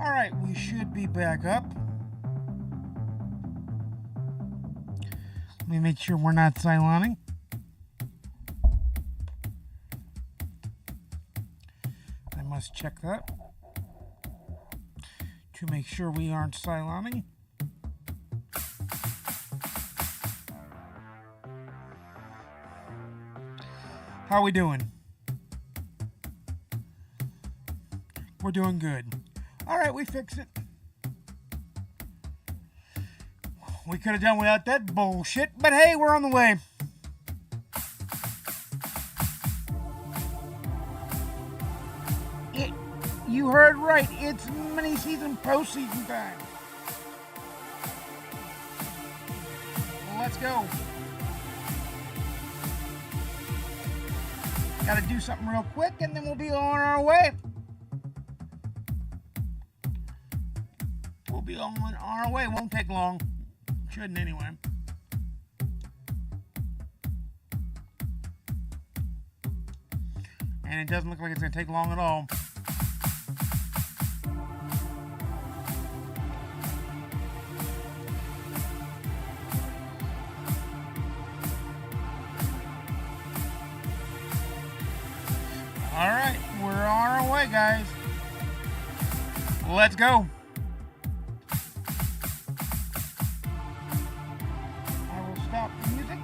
Alright, we should be back up. Let me make sure we're not Cyloning. I must check that to make sure we aren't Cyloning. How are we doing? We're doing good. Alright, we fixed it. We could have done without that bullshit, but hey, we're on the way. You heard right, it's mini-season, postseason time. Let's go. Gotta do something real quick and then we'll be on our way. We'll be on our way. Won't take long. Shouldn't anyway. And it doesn't look like it's gonna take long at all. Alright, we're on our way, guys. Let's go. I will stop the music.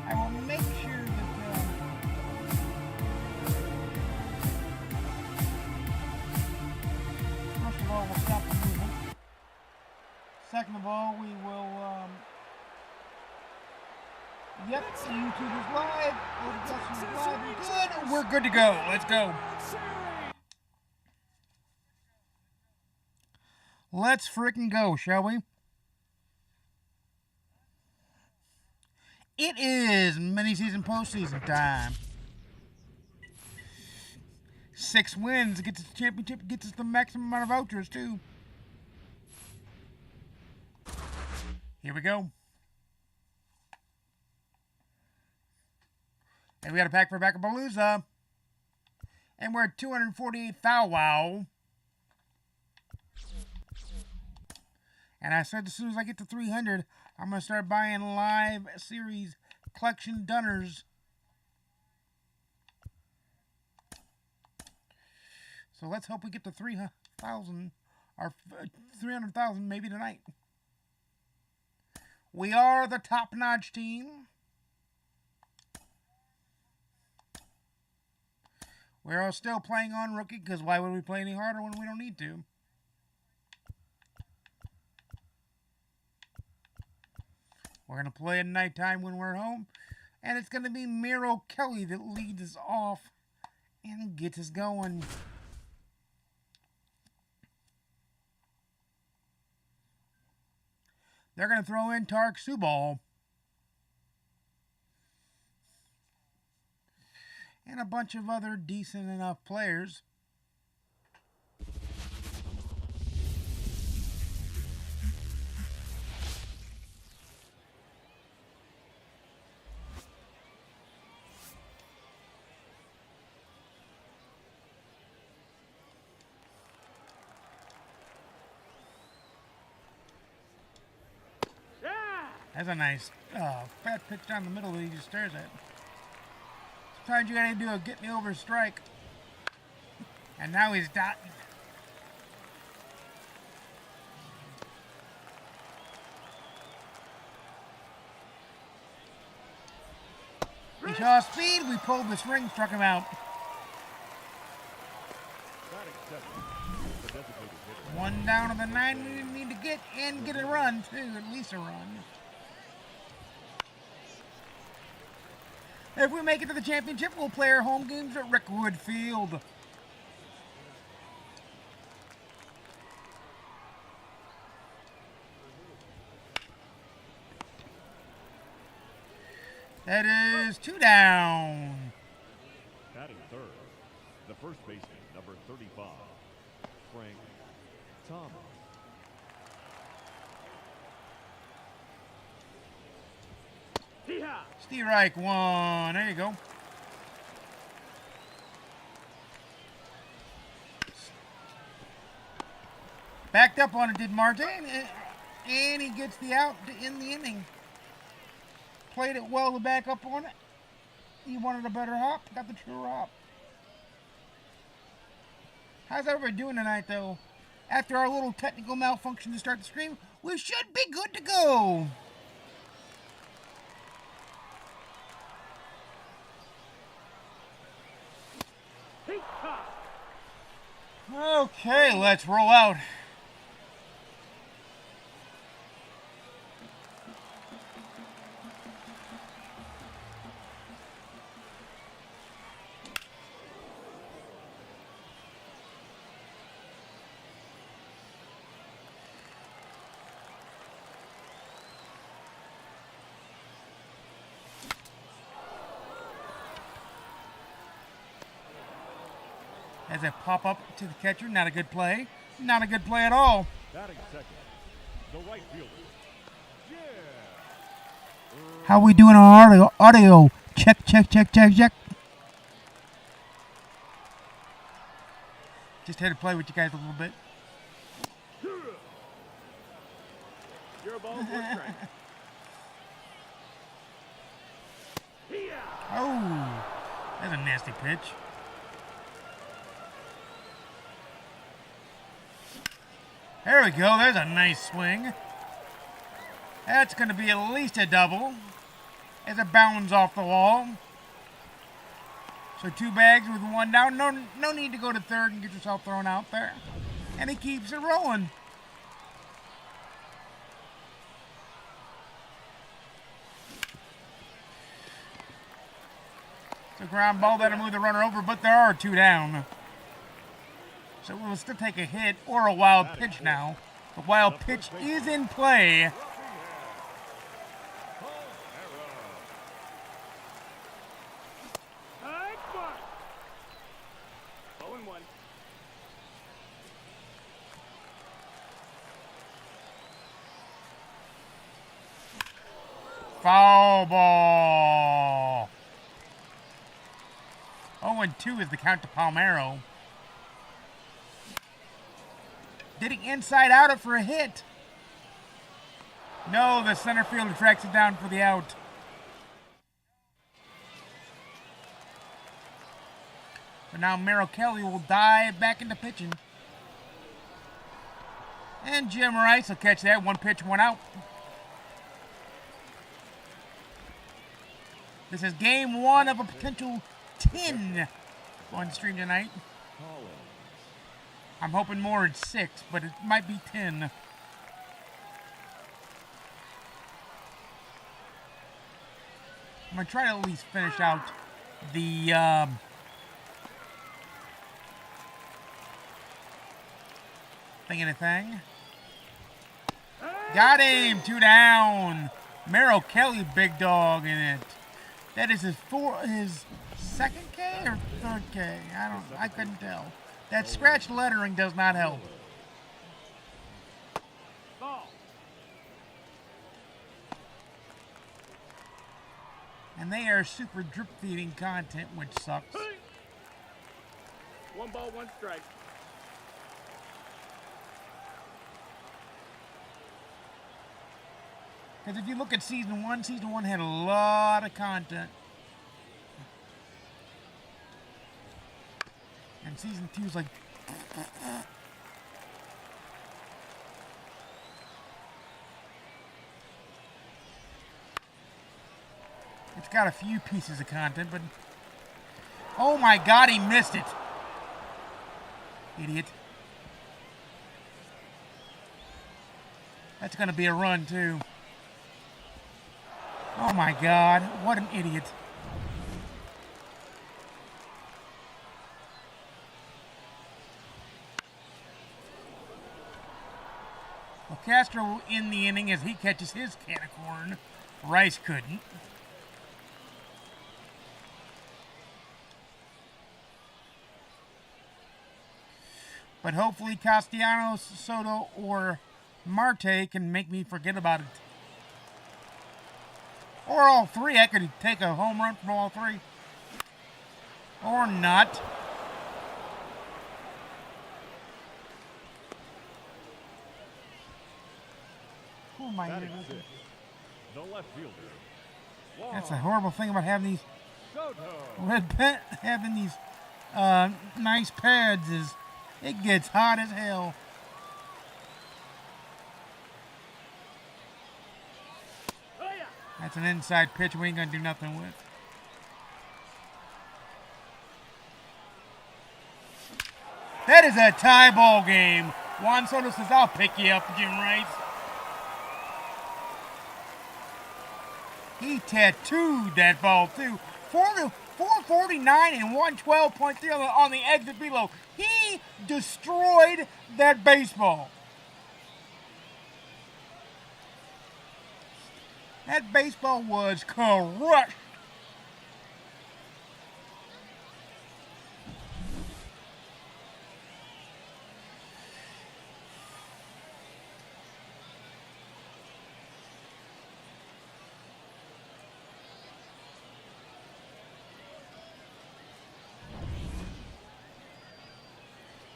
I will make sure that first of all, we'll stop the music. Second of all, we will yep, YouTube is live. OBS is live. Good. We're good to go. Let's go. Let's freaking go, shall we? It is mini-season, postseason time. 6 wins gets us the championship, gets us the maximum amount of vouchers, too. Here we go. And we got a pack for Backapalooza. And we're at 248,000. Wow. And I said as soon as I get to 300, I'm going to start buying live series collection dunners. So let's hope we get to 300,000 or 300,000 maybe tonight. We are the top-notch team. We're still playing on rookie, because why would we play any harder when we don't need to? We're going to play at nighttime when we're home. And it's going to be Miro Kelly that leads us off and gets us going. They're going to throw in Tarek Subal. And a bunch of other decent enough players. That's a nice fat pitch down the middle that he just stares at. Sometimes you gotta do a get me over strike. And now he's dotting. We saw speed, we pulled the string, struck him out. One down to the 9 we need to get, and get a run too, at least a run. If we make it to the championship, we'll play our home games at Rickwood Field. That is 2 down. Batting third, the first baseman, number 35, Frank Thomas. Strike one. There you go. Backed up on it, did Marte, and he gets the out to end the inning. Played it well to back up on it. He wanted a better hop, got the true hop. How's everybody doing tonight, though? After our little technical malfunction to start the stream, we should be good to go. Okay, let's roll out. As I pop up to the catcher, not a good play. Not a good play at all. Batting second, the right fielder. Yeah. How we doing on audio? Check, check, check, check, check. Just had to play with you guys a little bit. You're a ball for strike. Oh, that's a nasty pitch. There we go. There's a nice swing. That's going to be at least a double as it bounds off the wall. So 2 bags with 1 down. No need to go to third and get yourself thrown out there. And he keeps it rolling. It's a ground ball that'll move the runner over, but there are 2 down. So we'll still take a hit or a wild pitch now. The wild pitch is in play. Foul ball. 0-2 is the count to Palmeiro. Did he inside out it for a hit? No, the center fielder tracks it down for the out. But now Merrill Kelly will dive back into pitching. And Jim Rice will catch that. 1 pitch, 1 out. This is game 1 of a potential 10 on stream tonight. I'm hoping more it's 6, but it might be 10. I'm going to try to at least finish out the thing. Got him! 2 down. Merrill Kelly, big dog in it. That is his 2nd K or 3rd K? I couldn't tell. That scratch lettering does not help. And they are super drip feeding content, which sucks. 1 ball, 1 strike. Because if you look at Season 1 had a lot of content. And Season 2 is like... It's got a few pieces of content, but... Oh my God, he missed it! Idiot. That's going to be a run, too. Oh my God, what an idiot. Well, Castro in the inning as he catches his can of corn. Rice couldn't. But hopefully Castellanos, Soto, or Marte can make me forget about it. Or all 3. I could take a home run from all 3. Or not. Oh my Batting goodness. sixth, the left fielder. That's a horrible thing about having these Soto. having these nice pads is it gets hot as hell. Oh, yeah. That's an inside pitch we ain't gonna do nothing with. That is a tie ball game. Juan Soto says, I'll pick you up, Jim Rice. He tattooed that ball, too. 449 and 112.3 on the exit below. He destroyed that baseball. That baseball was crushed.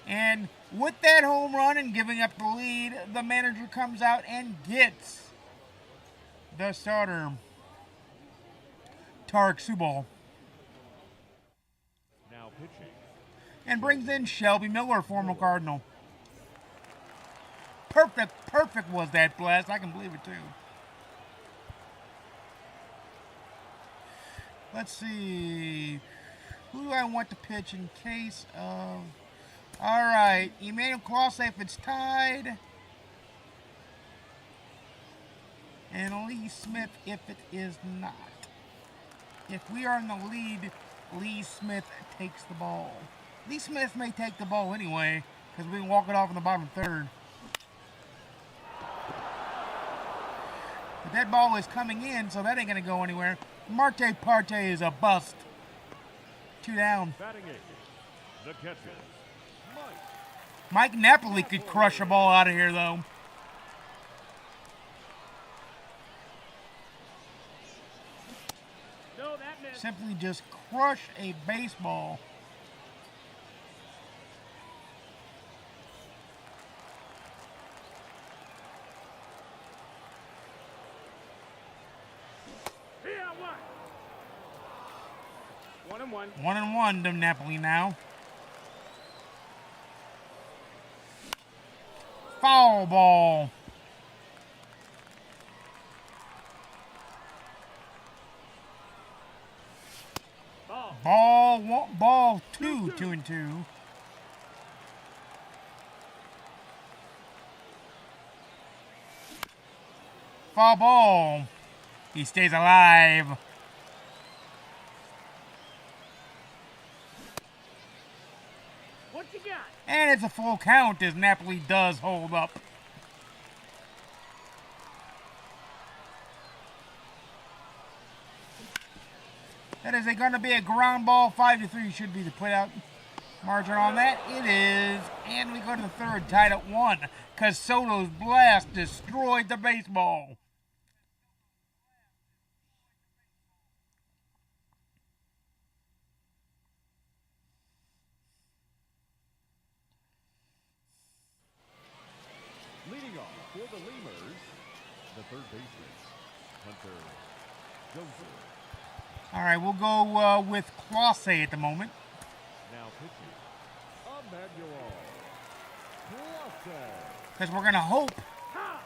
And with that home run and giving up the lead, the manager comes out and gets the starter, Tarek Subal, Now pitching. and brings in Shelby Miller, former Cardinal. Perfect was that blast. I can believe it too. Let's see. Who do I want to pitch in case of... All right, Emmanuel Clase if it's tied. And Lee Smith if it is not. If we are in the lead, Lee Smith takes the ball. Lee Smith may take the ball anyway, because we can walk it off in the bottom third. But that ball is coming in, so that ain't going to go anywhere. Marte Parte is a bust. 2 down. Batting eighth, the catcher. Mike Napoli could crush a ball out of here, though. No, that missed. Simply just crush a baseball. Yeah, one. 1-1. 1-1 to Napoli now. Foul ball. Ball 2, 2-2. Foul ball. He stays alive. What you got? And it's a full count as Napoli does hold up. That is going to be a ground ball. 5-3 should be the put-out margin on that. It is. And we go to the third, tied at 1. Because Soto's blast destroyed the baseball. Leading off for the Lemurs, the third baseman, Hunter Joseph. All right, we'll go with Clase at the moment. Now pitching, Emmanuel Clase. Because we're going to hope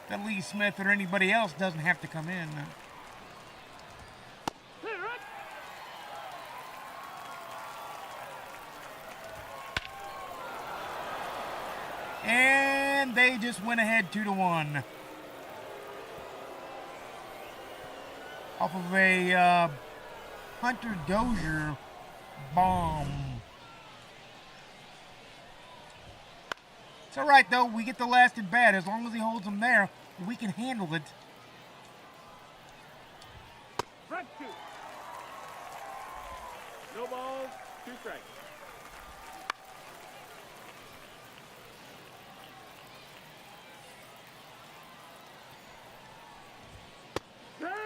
that Lee Smith or anybody else doesn't have to come in. And they just went ahead 2-1. Off of a Hunter Dozier bomb. It's all right, though. We get the last at bat. As long as he holds them there, we can handle it. Front 2. No balls, 2 strikes.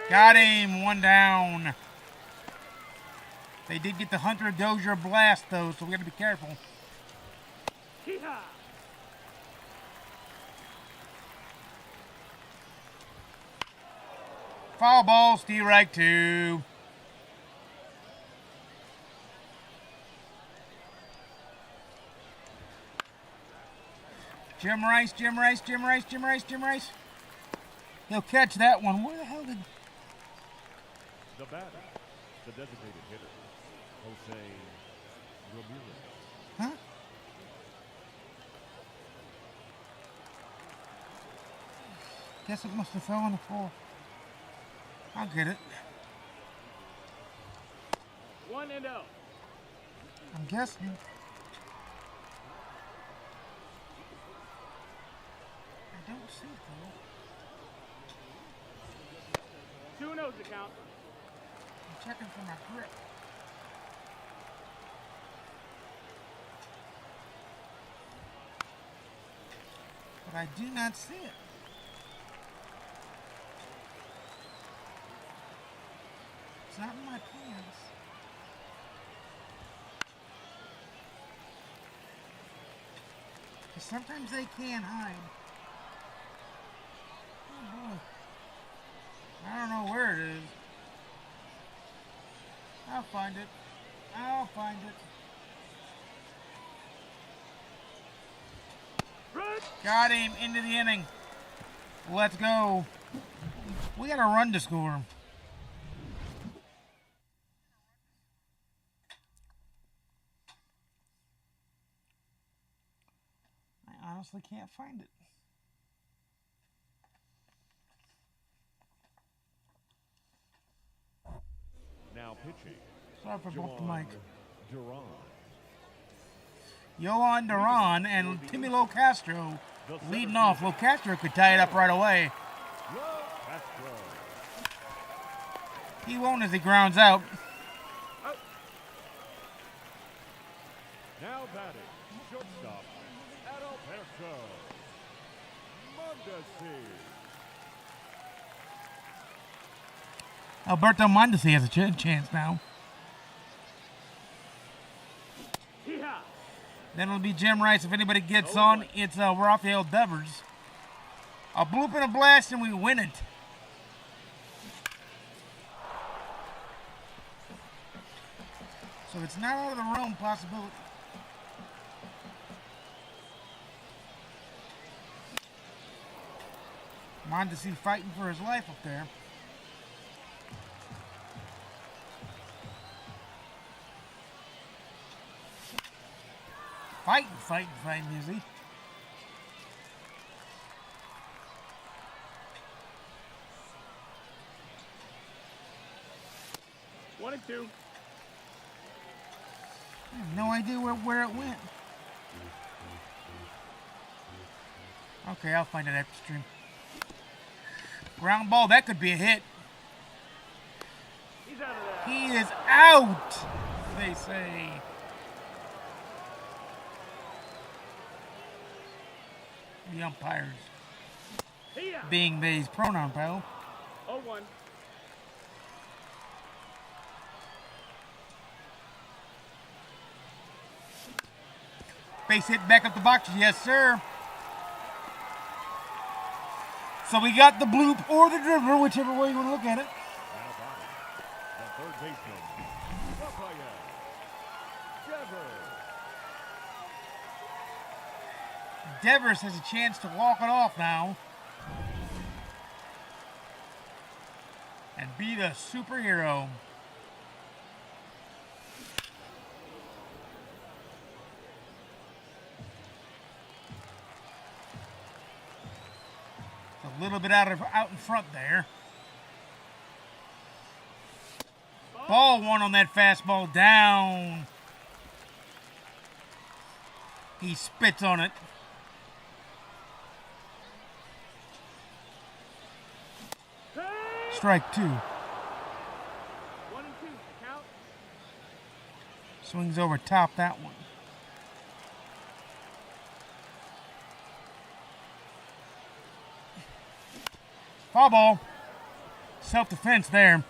Got him. 1 down. They did get the Hunter Dozier blast, though, so we got to be careful. Hee-haw. Foul ball, strike 2. Jim Rice. He'll catch that one. Where the hell did... The batter, the designated hitter, Jose Ramirez. Huh? Guess it must have fell on the floor. I'll get it. 1-0. I'm guessing. I don't see it though. 2-0's the count. I'm checking for my grip. But I do not see it. It's not in my pants. Because sometimes they can hide. Oh boy. I don't know where it is. I'll find it. Got him into the inning. Let's go. We got a run to score. I honestly can't find it. Now pitching, Sorry for bumping the mic. Duran. Yohan Duran and Timmy Locastro leading off. Locastro could tie it up right away. Castro. He won't as he grounds out. Now batting, shortstop, Adalberto Mondesi. Alberto Mondesi has a chance now. Yeah. Then it'll be Jim Rice. If anybody gets on, it's Rafael Devers. A bloop and a blast, and we win it. So it's not out of the realm possibility. Mondesi fighting for his life up there. Fighting, is he? One and two. I have no idea where it went. Okay, I'll find it after stream. Ground ball, that could be a hit. He's out of there. He is out, they say. The umpires Yeah. being they's pronoun, pal. 0-1. Base hit back up the box. Yes, sir. So we got the bloop or the dribbler, whichever way you want to look at it. Now batting, the third baseman, Rafael Devers. Devers has a chance to walk it off now. And be the superhero. A little bit out in front there. Ball one on that fastball down. He spits on it. Strike 2. 1 and 2. Count. Swings over top that one. Foul ball. Self-defense there.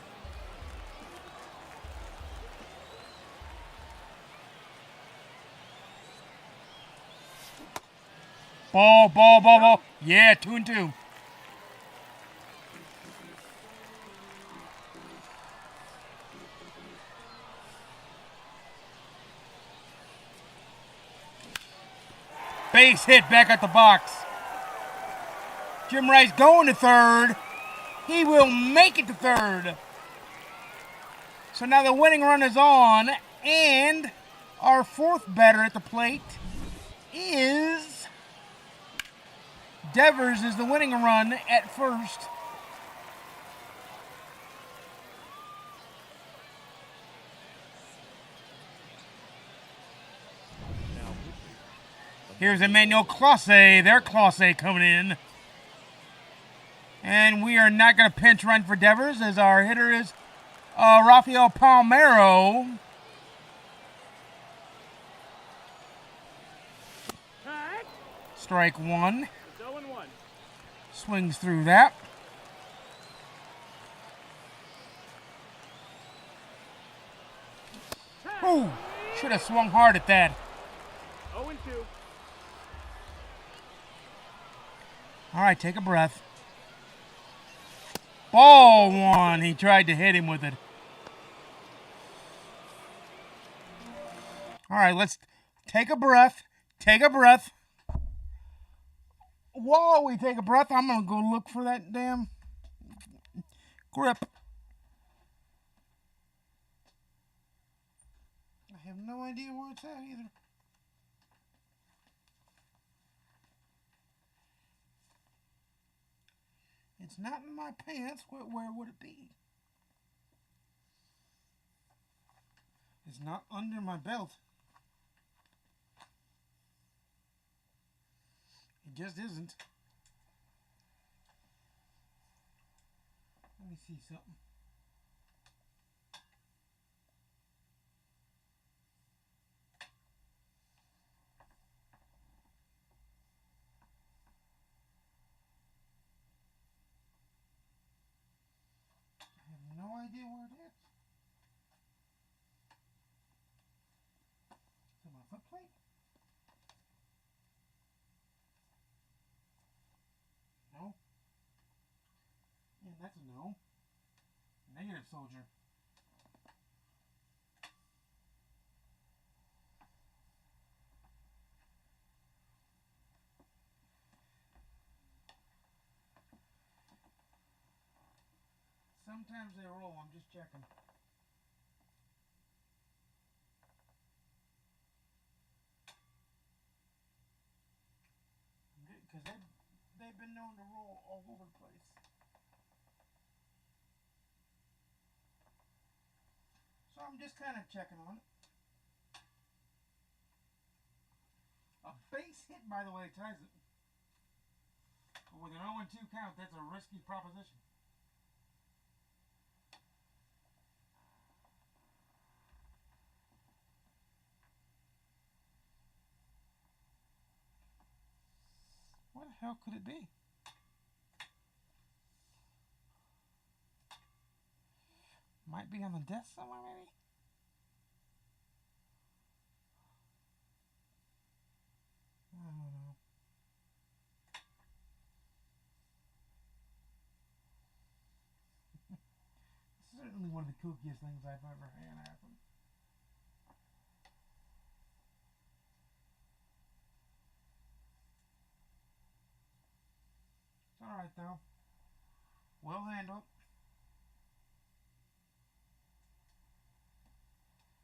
Ball. Yeah, 2 and 2. Base hit back at the box. Jim Rice going to third. He will make it to third. So now the winning run is on, and our fourth batter at the plate is Devers is the winning run at first. Here's Emmanuel Clase, their Clase coming in. And we are not going to pinch run for Devers as our hitter is Rafael Palmeiro. Tag. Strike one. It's 0-1. Swings through that. Ooh, should have swung hard at that. 0-2. All right, take a breath. Ball one. He tried to hit him with it. All right, let's take a breath. Take a breath. While we take a breath, I'm going to go look for that damn grip. I have no idea where it's at either. It's not in my pants. Where would it be? It's not under my belt. It just isn't. Let me see something. I have no idea where it is. Is it my foot plate? No. Yeah, that's a no. Negative, soldier. Sometimes they roll. I'm just checking. Because they've been known to roll all over the place. So I'm just kind of checking on it. A base hit, by the way, ties it. But with an 0-2 count, that's a risky proposition. What the hell could it be? Might be on the desk somewhere, maybe? I don't know. Certainly one of the kookiest things I've ever had happen. It's alright though. We'll handle it.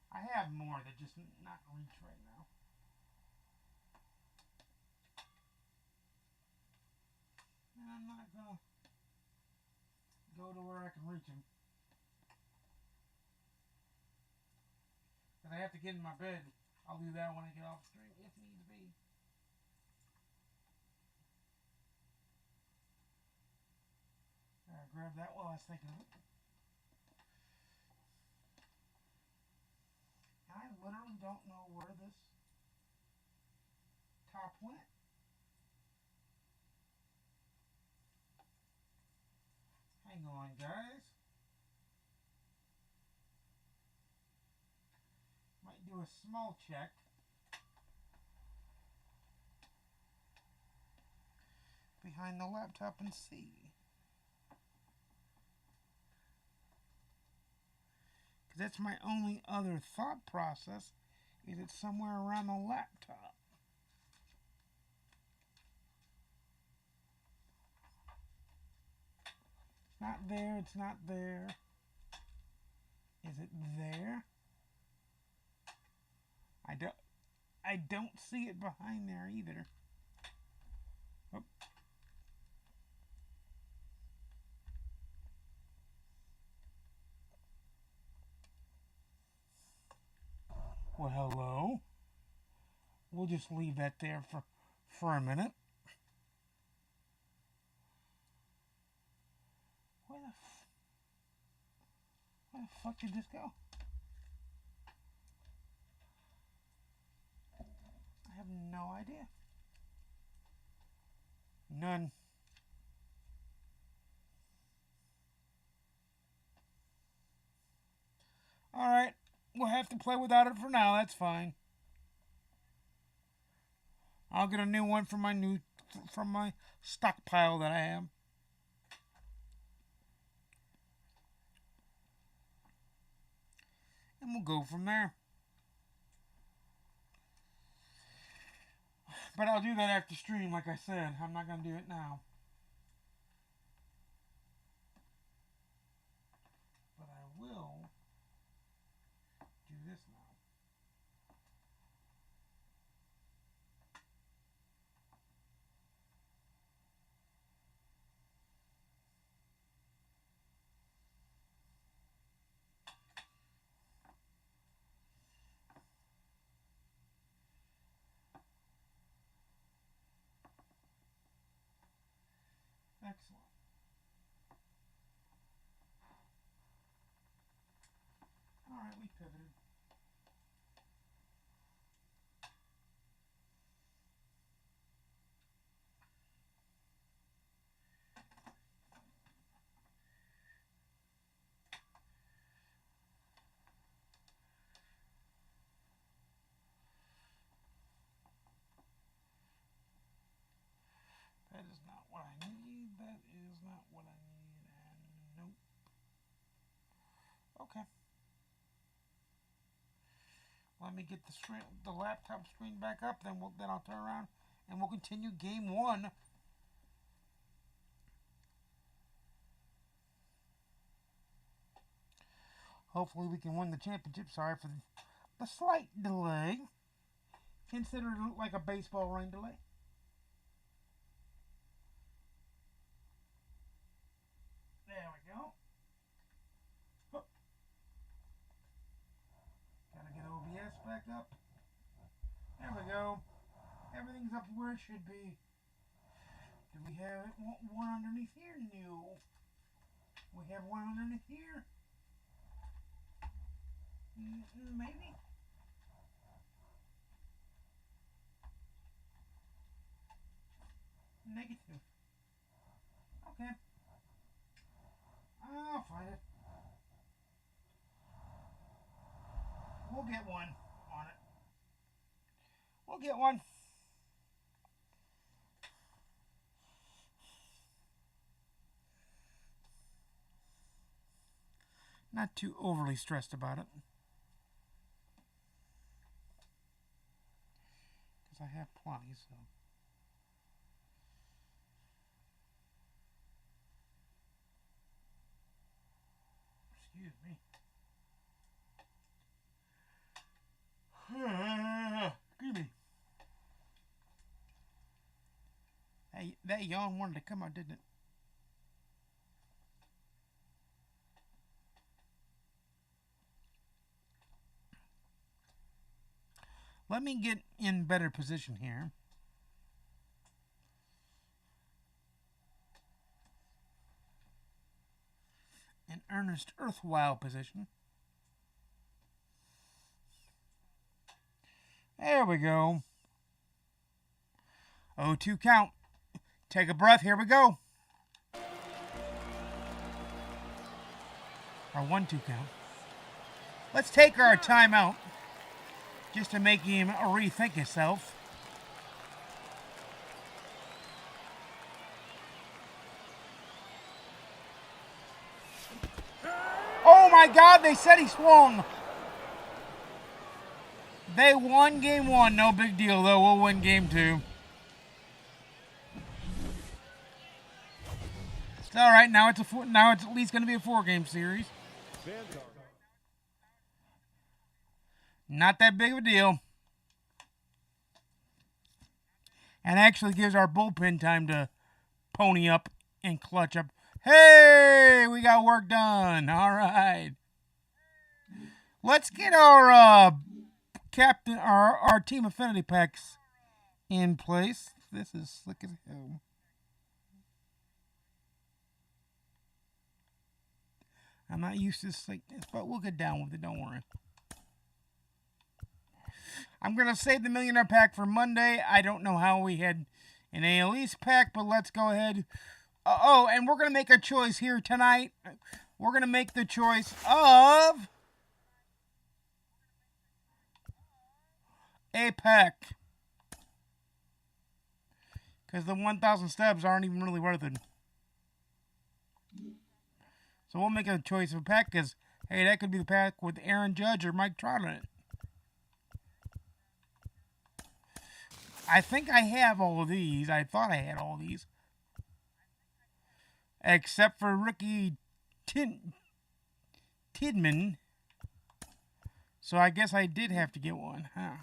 I have more that just not reach right now. And I'm not gonna go to where I can reach them. Because I have to get in my bed. I'll do that when I get off stream if need be. Grab that while I was thinking of it. I literally don't know where this top went. Hang on, guys. Might do a small check. Behind the laptop and see. Because that's my only other thought process. Is it somewhere around the laptop? It's not there. It's not there. Is it there? I don't see it behind there either. Oh. Well, hello. We'll just leave that there for a minute. Where the fuck did this go? I have no idea. None. Alright, we'll have to play without it for now, that's fine. I'll get a new one from my stockpile that I have. And we'll go from there. But I'll do that after stream, like I said. I'm not going to do it now. But I will do this now. Excellent. All right, we pivoted. That is not what I need. That is not what I need. And nope. Okay. Let me get the laptop screen back up. Then I'll turn around and we'll continue game one. Hopefully we can win the championship. Sorry for the slight delay. Consider it like a baseball rain delay. There we go. Oh. Gotta get OBS back up. There we go. Everything's up where it should be. Do we have one underneath here? No. We have one underneath here? Maybe. Negative. Okay. I'll find it. We'll get one on it. We'll get one. Not too overly stressed about it. Because I have plenty, so. Excuse me. Excuse me. Hey, that yawn wanted to come out, didn't it? Let me get in better position here. An earnest, worthwhile position. There we go. 0-2 count. Take a breath. Here we go. Our 1-2 count. Let's take our timeout just to make him rethink himself. Oh my God, they said he swung. They won game one. No big deal, though. We'll win game two. all right. Now it's now it's at least going to be a 4-game series. Santar. Not that big of a deal. And actually gives our bullpen time to pony up and clutch up. Hey, we got work done. All right. Let's get our captain, our team affinity packs in place. This is slick as hell. I'm not used to slickness, but we'll get down with it. Don't worry. I'm going to save the Millionaire pack for Monday. I don't know how we had an AL East pack, but let's go ahead. Oh, and we're going to make a choice here tonight. We're going to make the choice of a pack. Because the 1,000 stubs aren't even really worth it. So we'll make a choice of a pack because, hey, that could be the pack with Aaron Judge or Mike Trout in it. I think I have all of these. I thought I had all of these. Except for Ricky Tidman. So I guess I did have to get one, huh?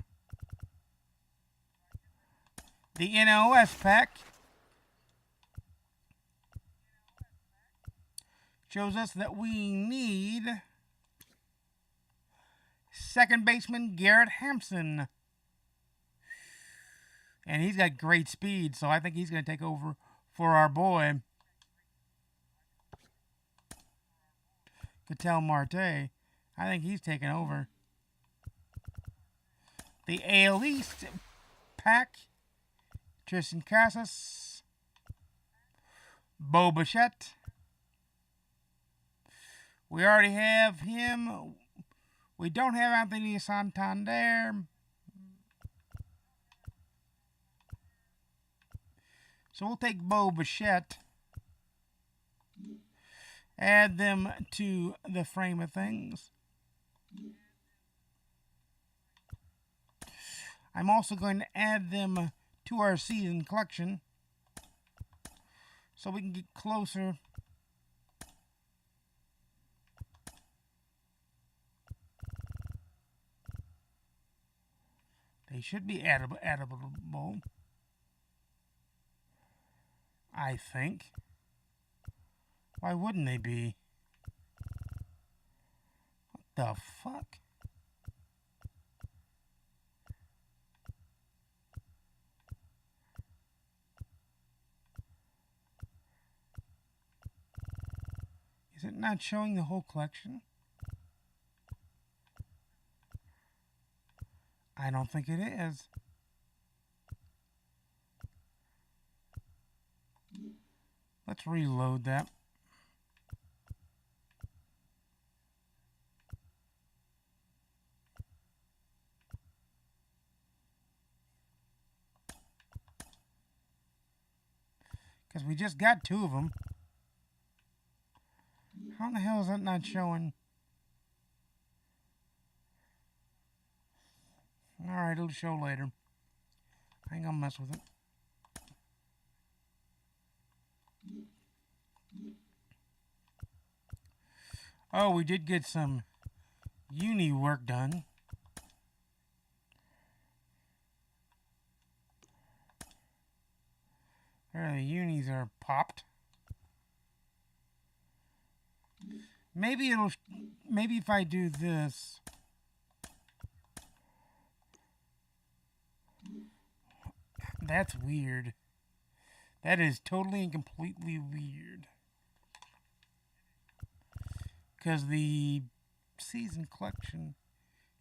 The NOS pack shows us that we need second baseman Garrett Hampson. And he's got great speed, so I think he's going to take over for our boy, Ketel Marte. I think he's taking over. The AL East pack, Tristan Casas, Bo Bichette. We already have him. We don't have Anthony Santander. So we'll take Bo Bichette, add them to the frame of things. I'm also going to add them to our season collection so we can get closer. They should be addable. I think. Why wouldn't they be? What the fuck? Is it not showing the whole collection? I don't think it is. Let's reload that. Because we just got 2 of them. How in the hell is that not showing? Alright, it'll show later. I ain't gonna mess with it. Oh, we did get some uni work done. There, the unis are popped. Maybe if I do this. That's weird. That is totally and completely weird. Because the season collection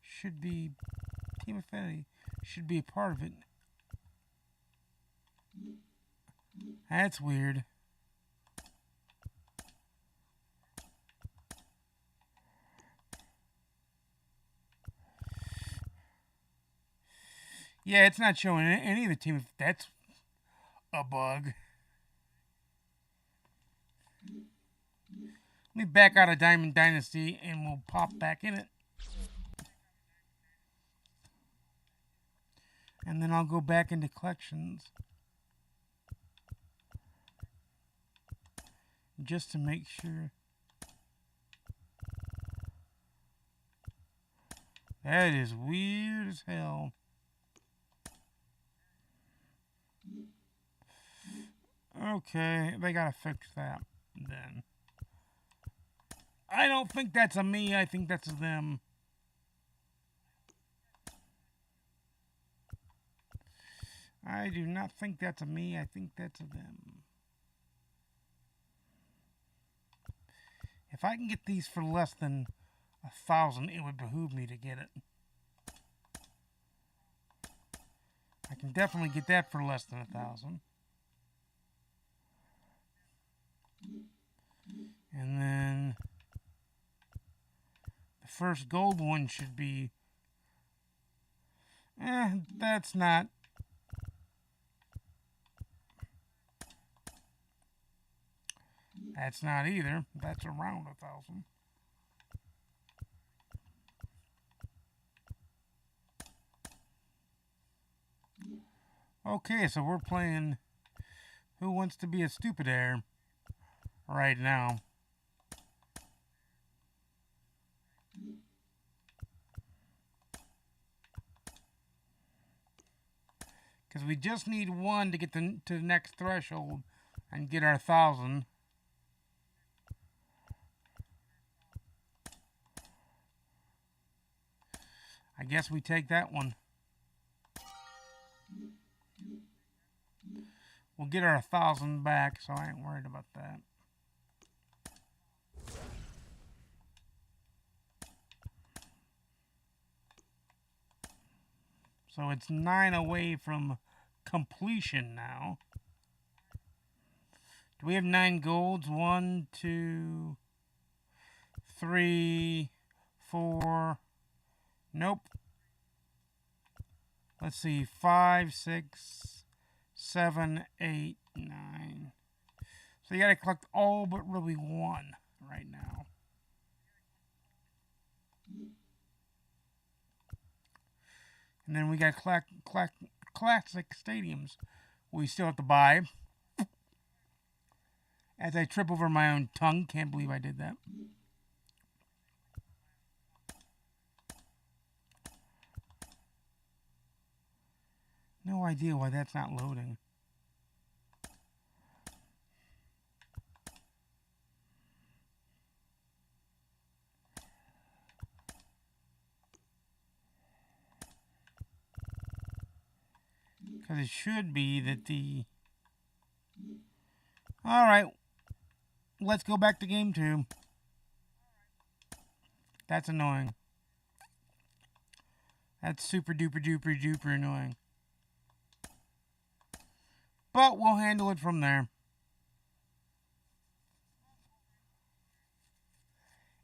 should be, Team Affinity should be a part of it. That's weird. Yeah, it's not showing any of the team. That's a bug. Let me back out of Diamond Dynasty and we'll pop back in it. And then I'll go back into collections. just to make sure. That is weird as hell. Okay, they gotta fix that then. I don't think that's a me, I think that's a them. I do not think that's a me, I think that's a them. If I can get these for less than 1,000, it would behoove me to get it. I can definitely get that for less than 1,000. And then the first gold one should be, that's not. That's not either. That's around 1,000. Okay, so we're playing Who Wants to Be a Stupidaire right now. Because we just need one to get to the next threshold and get our 1,000. I guess we take that one. We'll get our 1,000 back, so I ain't worried about that. So it's 9 away from completion now. Do we have 9 golds? 1, 2, 3, 4. Nope. Let's see. 5, 6, 7, 8, 9. So you gotta collect all but really one right now. And then we got classic stadiums we still have to buy. As I trip over my own tongue. Can't believe I did that. No idea why that's not loading. Because it should be that the... Alright. Let's go back to game 2. That's annoying. That's super duper duper duper annoying. But we'll handle it from there.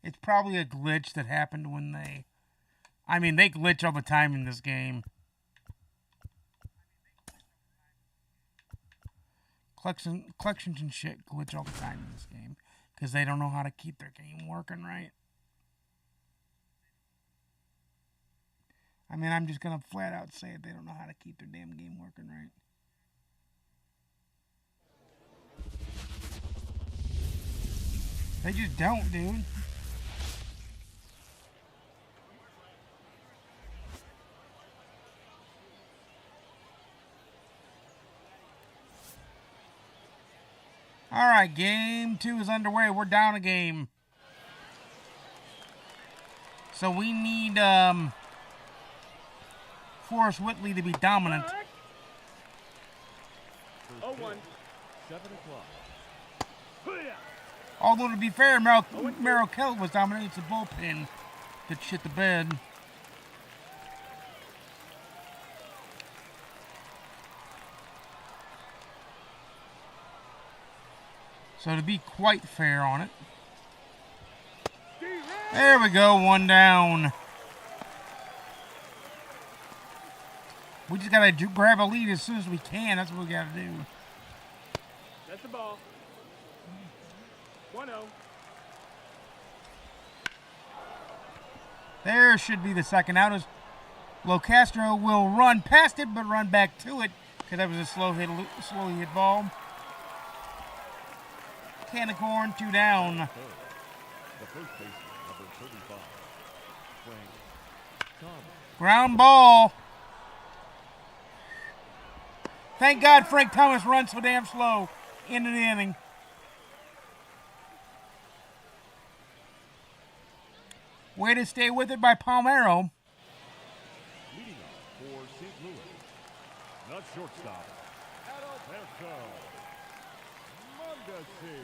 It's probably a glitch that happened when they... I mean, they glitch all the time in this game. Collections and shit glitch all the time in this game. Because they don't know how to keep their game working right. I mean, I'm just going to flat out say it. They don't know how to keep their damn game working right. They just don't, dude. Alright, game 2 is underway. We're down a game. So we need Forrest Whitley to be dominant. 0-1. 7 o'clock. Although, to be fair, Merrill Kelly was dominant. It's the bullpen that shit the bed. So to be quite fair on it. There we go, 1 down. We just gotta grab a lead as soon as we can. That's what we gotta do. That's the ball. 1-0. There should be the second out. As Locastro will run past it, but run back to it because that was a slowly hit ball. Can of corn, 2 down. Third, the first baseman, number 35, Frank Thomas. Ground ball. Thank God Frank Thomas runs so damn slow into the inning. Way to stay with it by Palmeiro. Leading off for St. Louis, the shortstop, Adalberto Mondesi.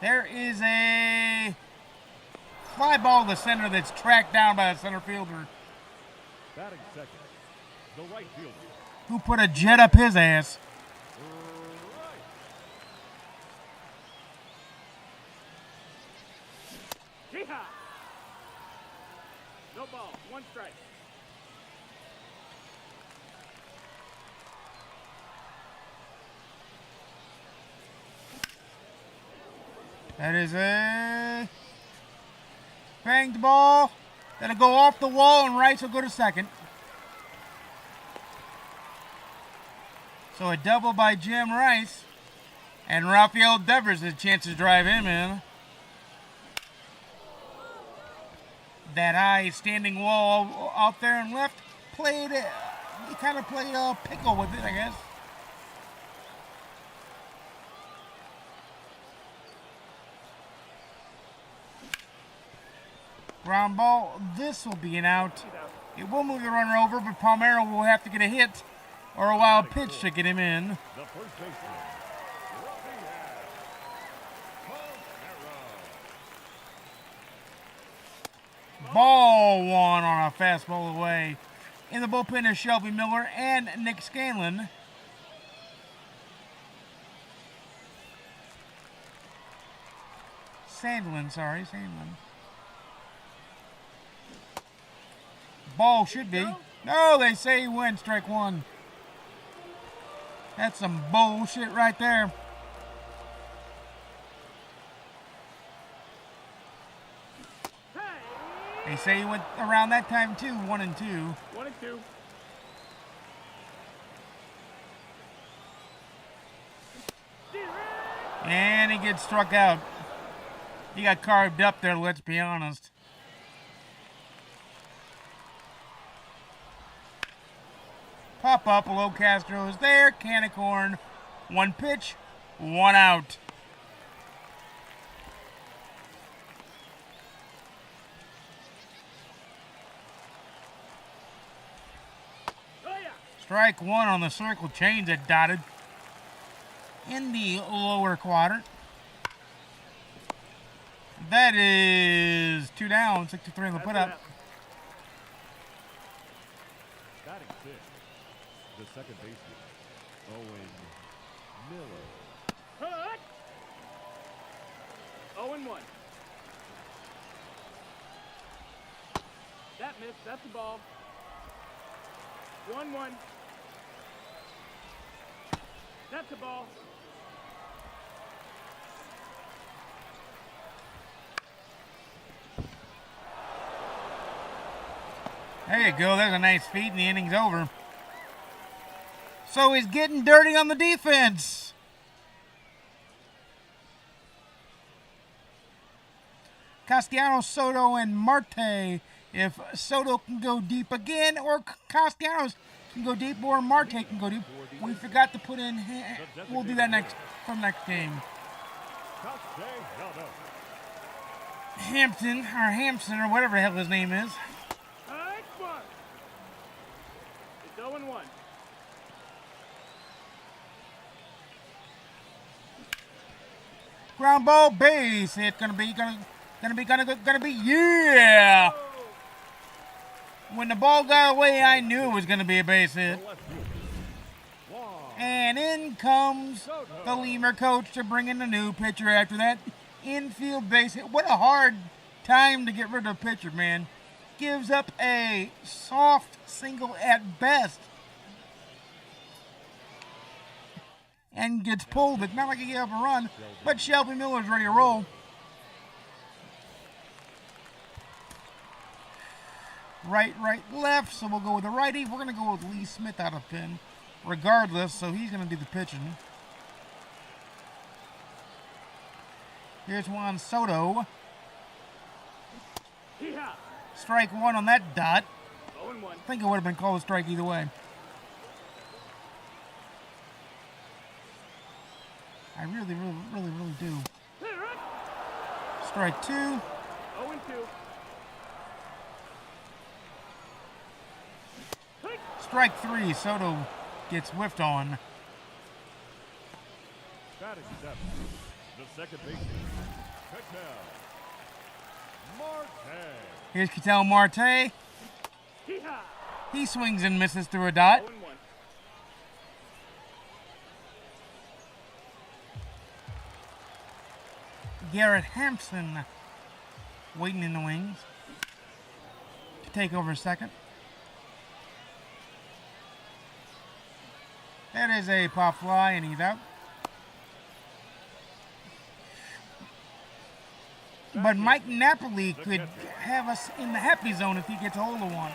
There is a fly ball to center that's tracked down by the center fielder, Batting second, the right fielder, who put a jet up his ass. right. Yeehaw! No ball. 1 strike. That is a banged ball. That'll go off the wall and Rice will go to second. So a double by Jim Rice. And Rafael Devers has a chance to drive him in. That high standing wall out there and left played, he kind of played a pickle with it, I guess. Ground ball, this will be an out. It will move the runner over, but Palmeiro will have to get a hit or a wild pitch to get him in. The first baseman, Palmeiro. Ball 1 on a fastball away. In the bullpen is Shelby Miller and Nick Scanlon. Sandlin. Ball should be. No, they say he wins. Strike 1. That's some bullshit right there. They say he went around that time too, 1 and 2. 1 and 2. And he gets struck out. He got carved up there, let's be honest. Pop up, below Castro is there. Can of corn. 1 pitch, 1 out. Oh, yeah. Strike 1 on the circle change that dotted in the lower quadrant. That is 2 down, 63 on the put up. Batting fifth, the second baseman, Owen Miller. Hut! 0 and 1. That missed. That's the ball. 1-1. That's the ball. There you go. There's a nice feed, and the inning's over. So he's getting dirty on the defense. Castellanos, Soto, and Marte. If Soto can go deep again, or Castellanos can go deep, or Marte can go deep. We forgot to put in. We'll do that next game. Hampson, or whatever the hell his name is. It's 0 and 1. Ground ball, base hit. Gonna be, yeah. When the ball got away, I knew it was gonna be a base hit. And in comes the Lemur coach to bring in the new pitcher after that infield base hit. What a hard time to get rid of a pitcher, man. Gives up a soft single at best. And gets pulled. It's not like he gave up a run, but Shelby Miller's ready to roll. Right, left. So we'll go with the righty. We're going to go with Lee Smith out of pin, regardless. So he's going to do the pitching. Here's Juan Soto. Hee-haw. Strike one on that dot. 0-1. I think it would have been called a strike either way. I really do. Strike two. 0-2. Strike three. Soto gets whiffed on. Batting seventh, the second baseman, Ketel Marte. Here's Ketel Marte. Hee-haw. He swings and misses through a dot. 0-1. Garrett Hampson waiting in the wings to take over second. That is a pop fly, and he's out. But Mike Napoli could have us in the happy zone if he gets a hold of one.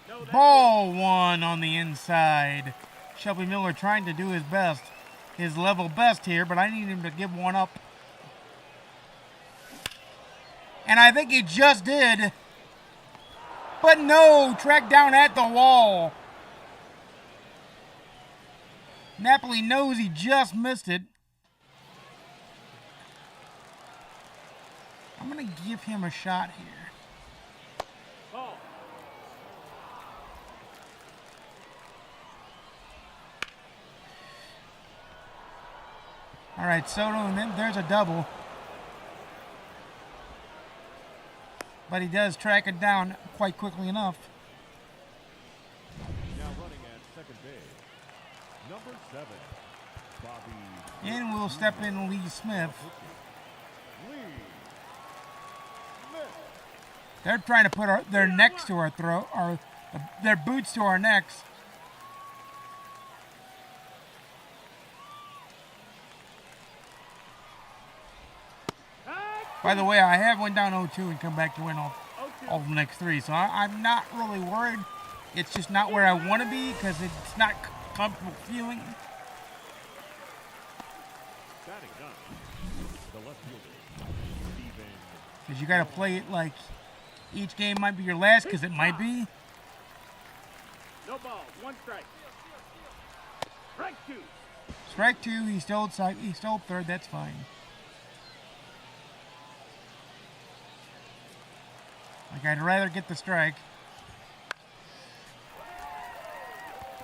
No, that's Ball one on the inside. Shelby Miller trying to do his best, his level best here, but I need him to give one up. And I think he just did. But no, tracked down at the wall. Napoli knows he just missed it. I'm going to give him a shot here. ball. All right, Soto, and then there's a double. But he does track it down quite quickly enough. Now running at second base, number 7, Bobby And we'll step in Lee Smith. Lee Smith. They're trying to put their necks to our throat, or their boots to our necks. By the way, I have went down 0-2 and come back to win all the next three, so I'm not really worried. It's just not where I want to be because it's not comfortable feeling. Batting up, the left fielder, Steven. Because you got to play it like each game might be your last, because it might be. No ball. 1 strike. Strike 2. Strike two. He stole third. That's fine. Like, I'd rather get the strike.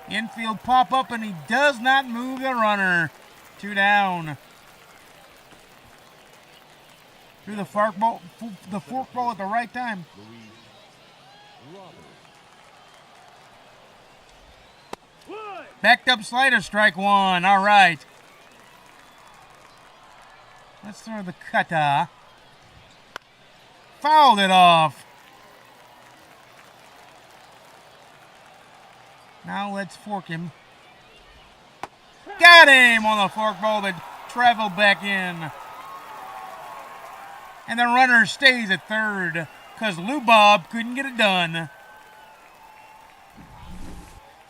Infield pop up, and he does not move the runner. 2 down. Threw the fork ball at the right time. Luis Robert. Wood. Backed up slider, strike one. All right. Let's throw the cutter. Fouled it off. Now let's fork him. Got him on the fork ball that traveled back in. And the runner stays at third because Lou Bob couldn't get it done.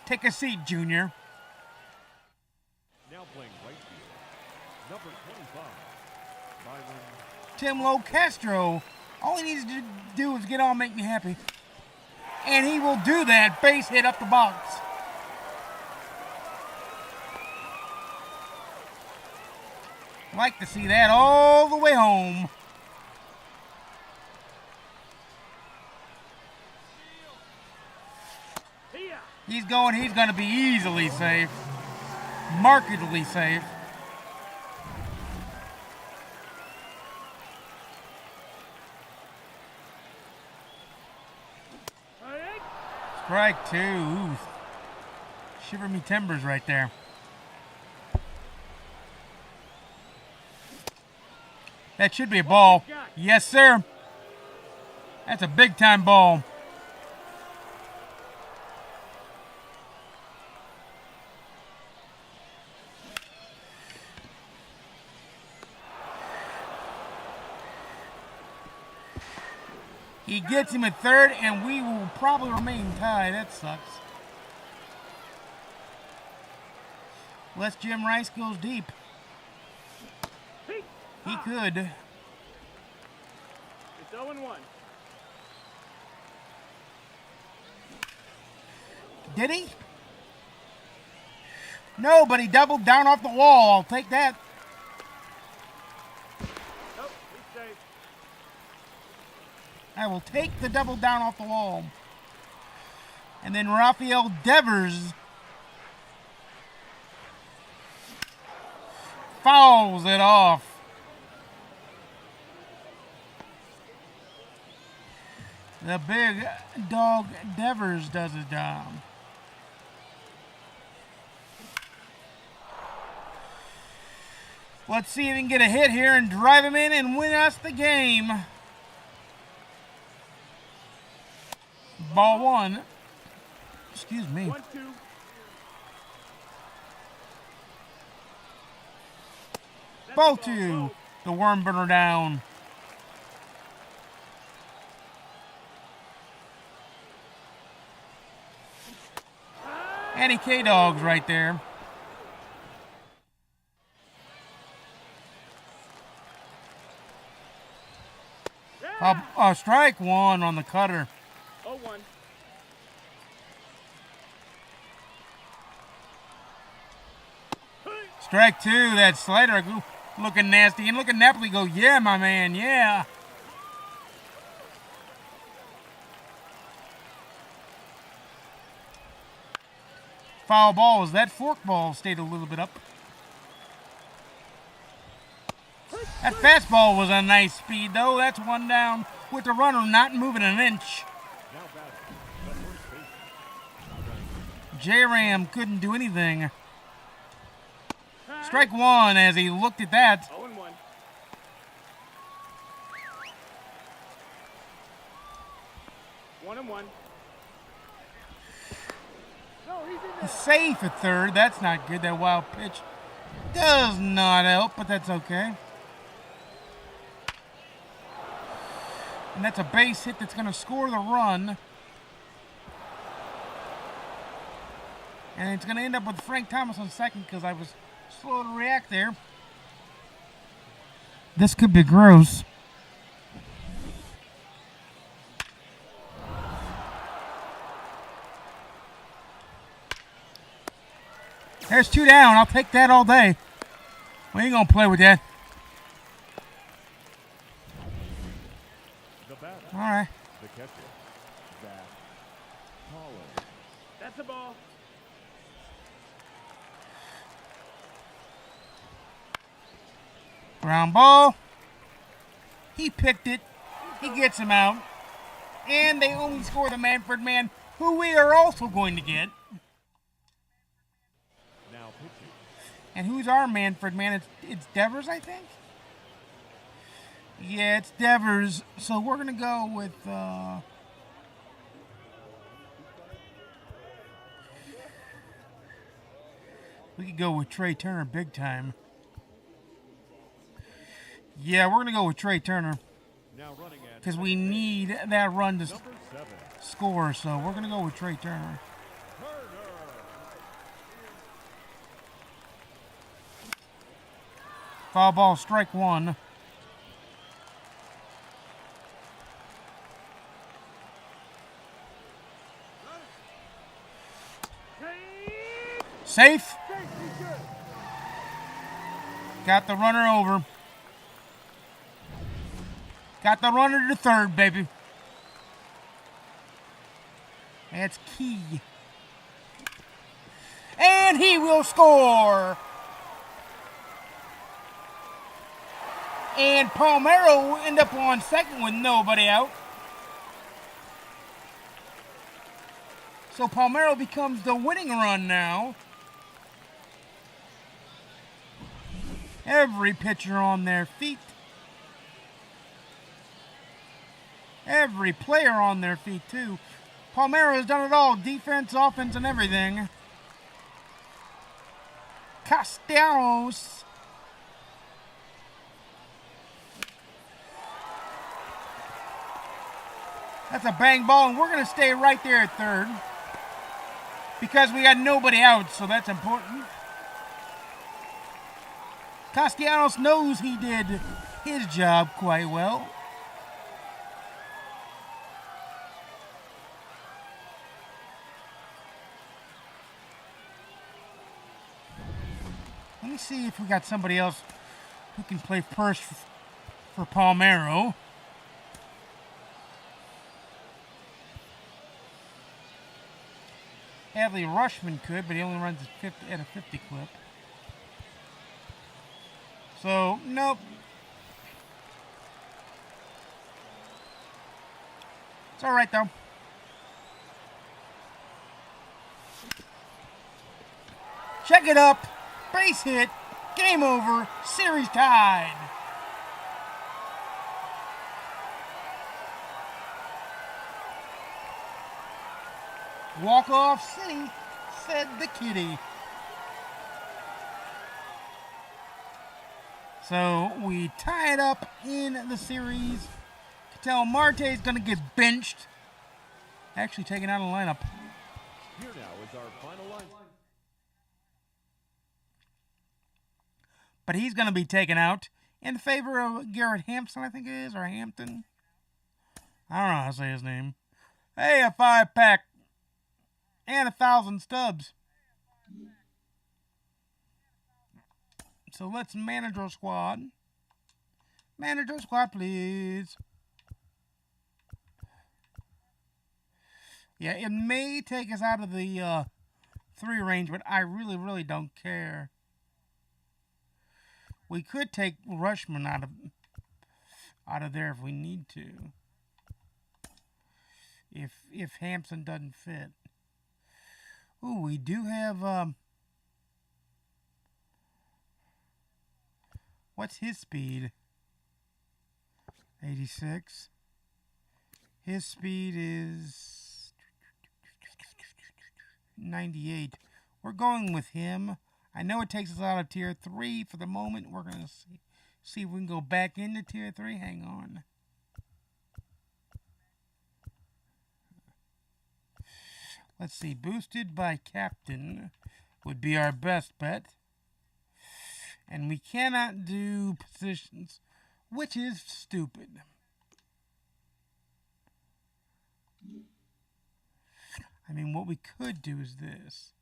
Take a seat, Junior. Now playing right field, number 25, Byron. Tim Lowe Castro. All he needs to do is get on, make me happy. And he will do that. Base hit up the box. Like to see that all the way home. Here. He's going to be easily safe. Markedly safe. Strike two. Ooh. Shiver me timbers right there. That should be a ball. Yes, sir. That's a big time ball. He gets him at third, and we will probably remain tied. That sucks. Unless Jim Rice goes deep. He could. It's 0-1. Did he? No, but he doubled down off the wall. I'll take that. Nope, he's safe. I will take the double down off the wall. And then Rafael Devers fouls it off. The big dog Devers does his job. Let's see if he can get a hit here and drive him in and win us the game. Ball one. Excuse me. 1-2. Ball two. The worm burner down. Annie K-Dogs right there. Strike one on the cutter. 0-1. Strike two, that slider looking nasty. And look at Napoli go, yeah, my man, yeah. Foul ball as that fork ball stayed a little bit up. That fastball was a nice speed, though. That's one down with the runner not moving an inch. J-Ram couldn't do anything. Strike one as he looked at that. 0-1. One and one. No, he's in there. Safe at third. That's not good. That wild pitch does not help, but that's okay. And that's a base hit that's going to score the run. And it's going to end up with Frank Thomas on second because I was slow to react there. This could be gross. There's two down. I'll take that all day. We ain't going to play with that. All right. The catcher, Zach Collins. That's a ball. Ground ball. He picked it. He gets him out. And they only score the Manfred man, who we are also going to get. Now pitching. And who's our Manfred man? It's Devers, I think? Yeah, it's Devers. So we're going to go with... we could go with Trey Turner big time. Yeah, we're going to go with Trey Turner. Now running at Because we need that run to number 7. score. So we're going to go with Trey Turner. Foul ball, strike one. Safe. Got the runner over. Got the runner to third, baby. That's key. And he will score. And Palmeiro will end up on second with nobody out. So Palmeiro becomes the winning run now. Every pitcher on their feet. Every player on their feet, too. Palmeiro has done it all. Defense, offense, and everything. Castellanos. That's a bang ball, and we're going to stay right there at third. Because we got nobody out, so that's important. Castellanos knows he did his job quite well. Let me see if we got somebody else who can play first for Palmero. Adley Rushman could, but he only runs at a 50 clip. So, nope. It's all right, though. Check it up. Base hit. Game over. Series tied. Walk-off city, said the kitty. So we tie it up in the series. Ketel Marte is going to get benched. Actually taken out of the lineup. Here now is our final line. But he's going to be taken out in favor of Garrett Hampson, I think it is, or Hampton. I don't know how to say his name. Hey, a 5-pack. And 1,000 stubs. So let's manage our squad. Manage our squad, please. Yeah, it may take us out of the 3 range, but I really don't care. We could take Rushman out of there if we need to. If Hampson doesn't fit. Ooh, we do have, what's his speed? 86. His speed is 98. We're going with him. I know it takes us out of Tier 3 for the moment. We're going to see if we can go back into Tier 3. Hang on. Let's see, boosted by captain would be our best bet. And we cannot do positions, which is stupid. I mean, what we could do is this.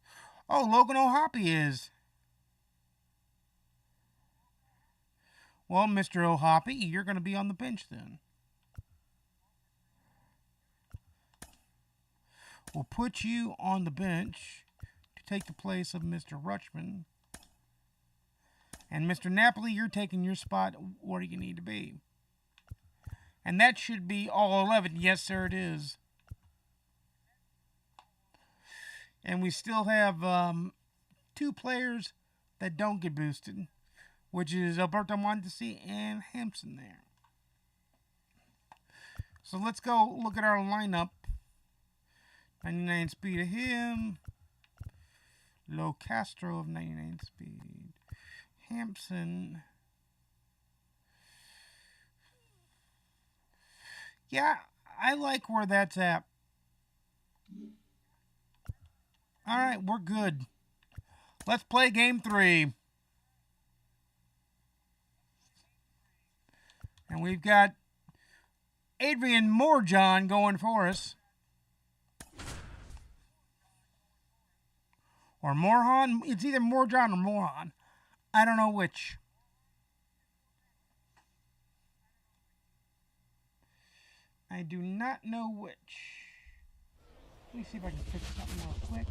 Oh, Logan O'Hoppy is. Well, Mr. O'Hoppy, you're going to be on the bench then. We'll put you on the bench to take the place of Mr. Rutschman. And Mr. Napoli, you're taking your spot where you need to be. And that should be all 11. Yes, sir, it is. And we still have 2 players that don't get boosted, which is Alberto Mondesi and Hampson there. So let's go look at our lineup. 99 speed of him. Low Castro of 99 speed. Hampson. Yeah, I like where that's at. All right, we're good. Let's play game 3. And we've got Adrian Morjon going for us. Or Morhan. It's either Morjon or Morhan. I don't know which. I do not know which. Let me see if I can fix something real quick.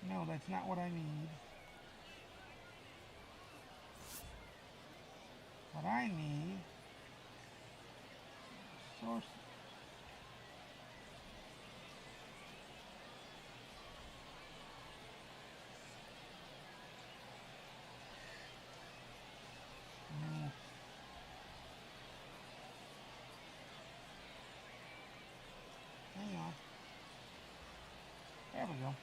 No, that's not what I need. What I need, source. No. Hang on. There we go.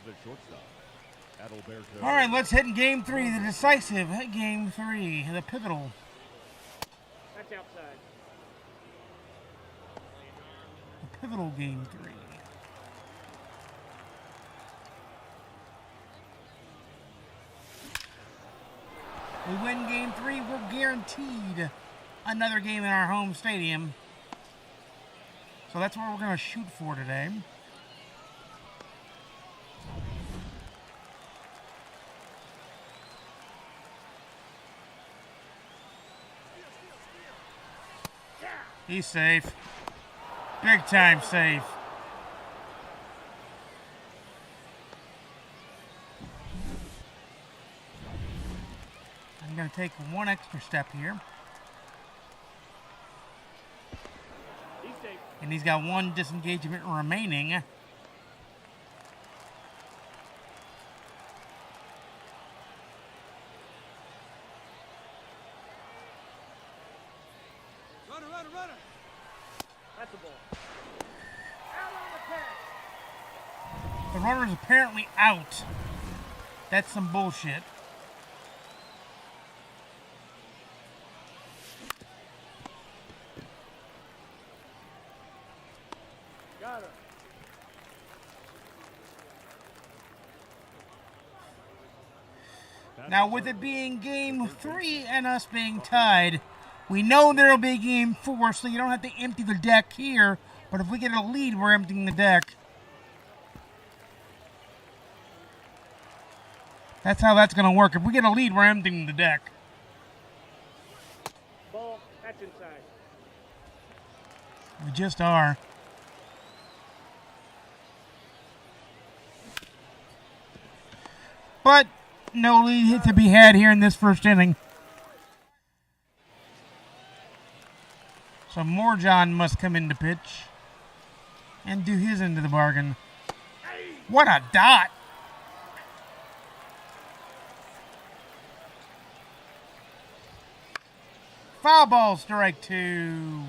the shortstop, Adalberto. All right, let's hit in game 3, the decisive game 3, the pivotal. That's outside. The pivotal game 3. We win game 3, we're guaranteed another game in our home stadium. So that's what we're going to shoot for today. He's safe. Big time safe. I'm going to take one extra step here. He's safe. And he's got one disengagement remaining. Runner. That's a ball. Out on the catch. The runner is apparently out. That's some bullshit. Got her. Now, with it being game 3 and us being tied, we know there'll be game 4, so you don't have to empty the deck here. But if we get a lead, we're emptying the deck. That's how that's going to work. If we get a lead, we're emptying the deck. Ball. That's inside. We just are. But no lead hit to be had here in this first inning. So Morjon must come in to pitch and do his end of the bargain. What a dot! Foul ball, strike 2.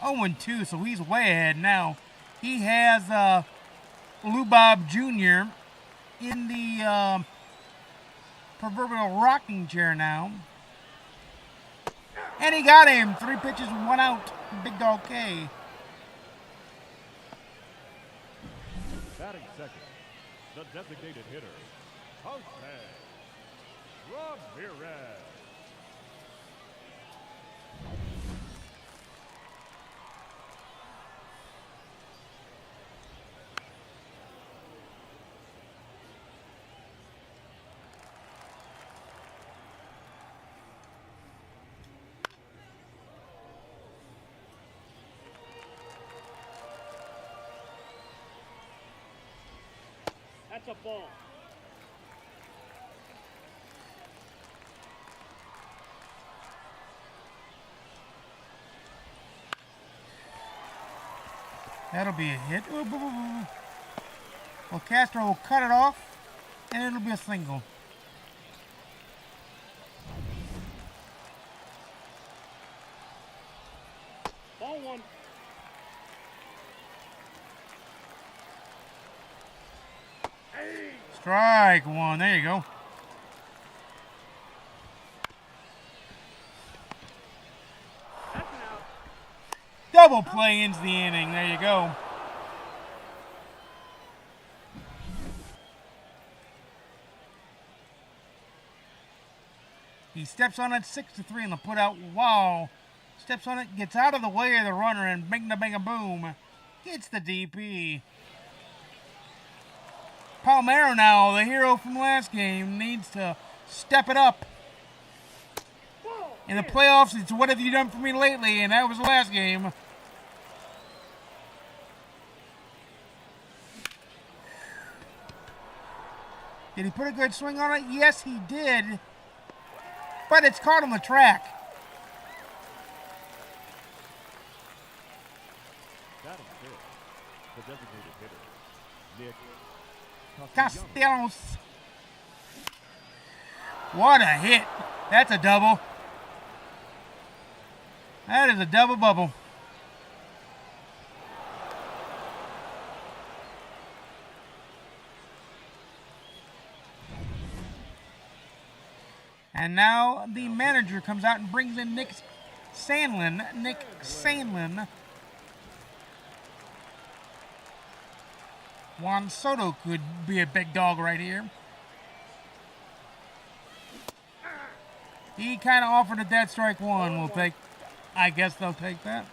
0-2, so he's way ahead now. He has Lubob Jr. in the proverbial rocking chair now. And he got him. 3 pitches, 1 out. Big dog K. Batting second, the designated hitter, Jose Ramirez. That's a ball. That'll be a hit. Ooh, boo, boo, boo. Well, Castro will cut it off, and it'll be a single. Ball 1. Strike 1. There you go. That's an out. Double play into the inning. There you go. He steps on it 6-3 in the putout. Wow. Steps on it, gets out of the way of the runner, and bing, bang, boom. Gets the DP. Palmeiro now, the hero from last game, needs to step it up. In the playoffs, it's what have you done for me lately, and that was the last game. Did he put a good swing on it? Yes, he did. But it's caught on the track. Batting fifth, the designated hitter, Nick Castellanos. What a hit. That's a double. That is a double bubble. And now the manager comes out and brings in Nick Sandlin. Nick Sandlin. Juan Soto could be a big dog right here. He kind of offered a dead strike one. We'll take, I guess they'll take that.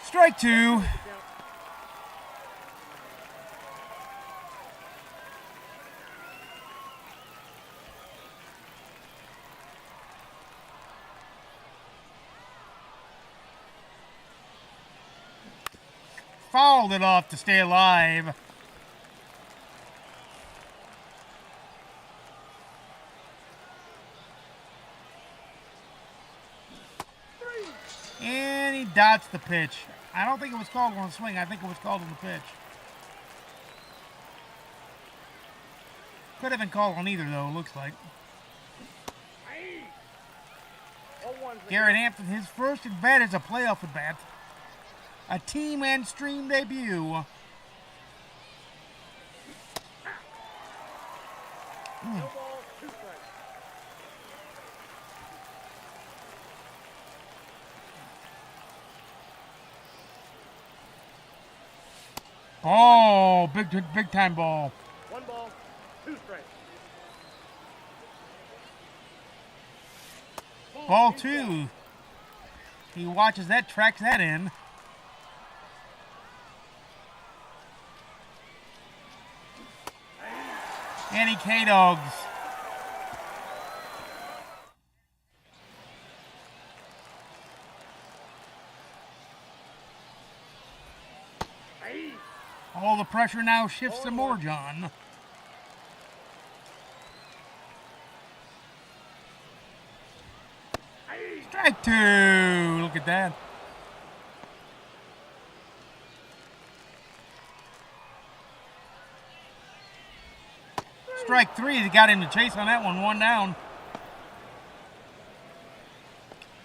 Strike two. Fouled it off to stay alive. And he dots the pitch. I don't think it was called on the swing. I think it was called on the pitch. Could have been called on either, though, it looks like. Garrett Hampton, his first at bat is a playoff at bat. A team and stream debut. No ball, 2 strikes. Ball, big time ball. 1 ball, 2 strikes. Ball 2. He watches that, tracks that in. And he K-Dogs. All the pressure now shifts to Morjon. Strike 2. Look at that. Strike 3. He got him to chase on that one. 1 down.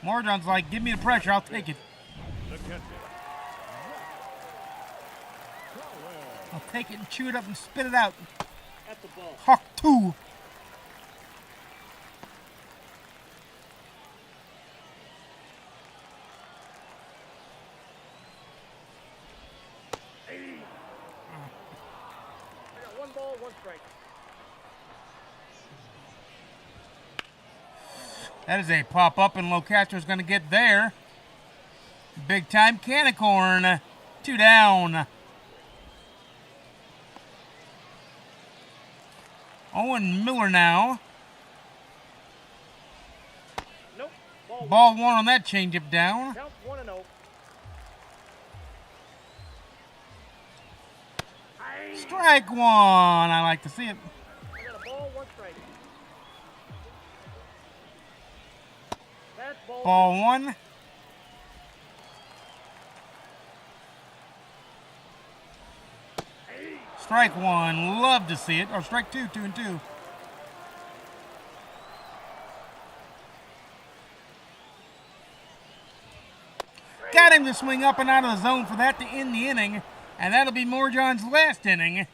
Morjon's like, give me the pressure. I'll take it. I'll take it and chew it up and spit it out. That's a ball. Hawk 2. I got 1 ball, 1 strike. That is a pop-up, and Locastro's going to get there. Big-time Canicorn. 2 down. Owen Miller now. Nope. Ball 1 on that changeup down. Count 1-0. Strike 1. I like to see it. I got a ball, 1 strike. That's ball. Ball 1. Strike 1. Love to see it. Or strike 2. 2-2. Got him to swing up and out of the zone for that to end the inning. And that'll be Morjon's last inning.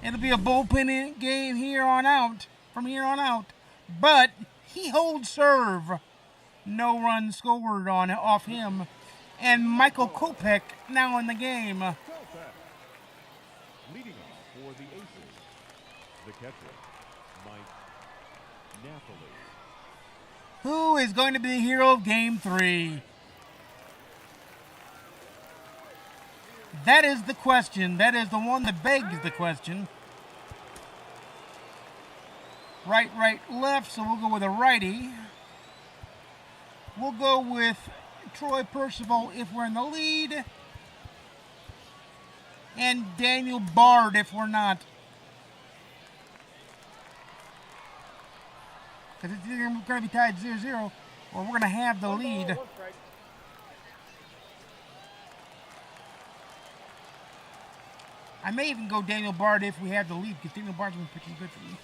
It'll be a bullpen game here on out. From here on out. But he holds serve. No run scored off him. And Michael Kopech now in the game. Leading off for the Aces, the catcher, Mike Napoli. Who is going to be the hero of Game 3? That is the question. That is the one that begs the question. Right, left, so we'll go with a righty. We'll go with Troy Percival if we're in the lead. And Daniel Bard if we're not. Because it's either going to be tied 0-0 or we're going to have the lead. Ball, 1 strike. I may even go Daniel Bard if we have the lead because Daniel Bard's been pitching good for me.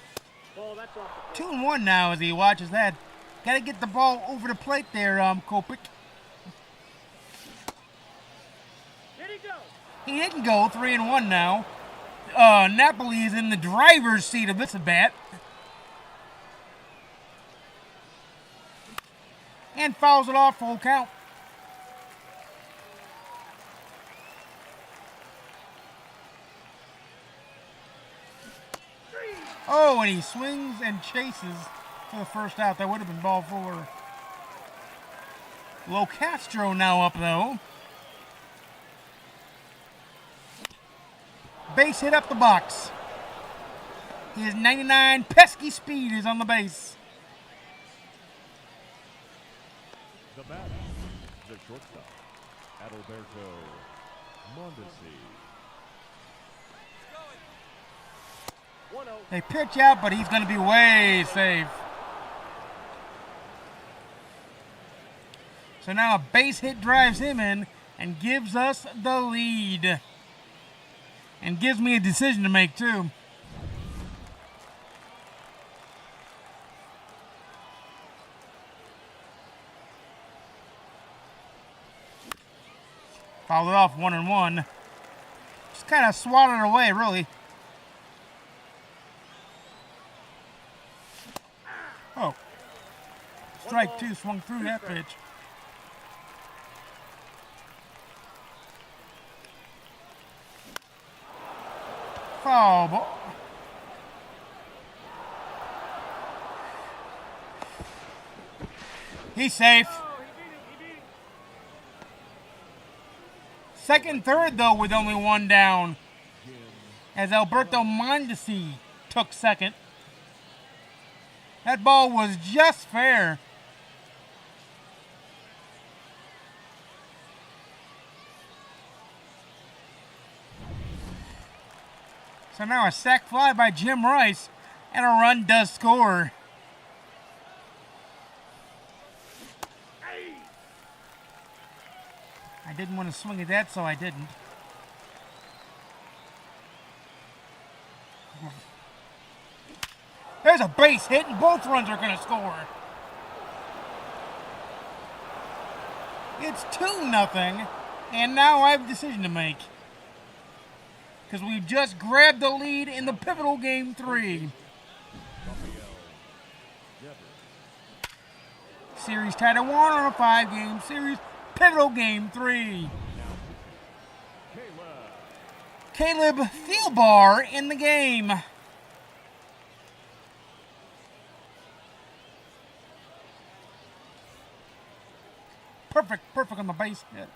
Ball, that's off the plate. 2-1 now as he watches that. Got to get the ball over the plate there, Kopech. Did he go? He didn't go. 3-1 now. Napoli is in the driver's seat of this bat. And fouls it off, full count. Oh, and he swings and chases for the first out. That would have been ball 4. Locastro now up, though. Base hit up the box. His 99 pesky speed is on the base. The batter, the shortstop, Adalberto Mondesi. 1-0. They pitch out, but he's going to be way safe. So now a base hit drives him in and gives us the lead. And gives me a decision to make, too. Fouled it off 1-1. Just kind of swatted it away, really. Oh. Strike 2 swung through that pitch. Foul ball. He's safe. Oh, he beat him. Second, third, though, with only 1 down. As Alberto Mondesi took second. That ball was just fair. So now a sac fly by Jim Rice, and a run does score. I didn't want to swing at that, so I didn't. There's a base hit, and both runs are going to score. It's 2-0, and now I have a decision to make. Because we've just grabbed the lead in the pivotal game 3. Series tied at 1 on a 5-game series. Pivotal game 3. Caleb Thielbar in the game. Perfect on the base hit.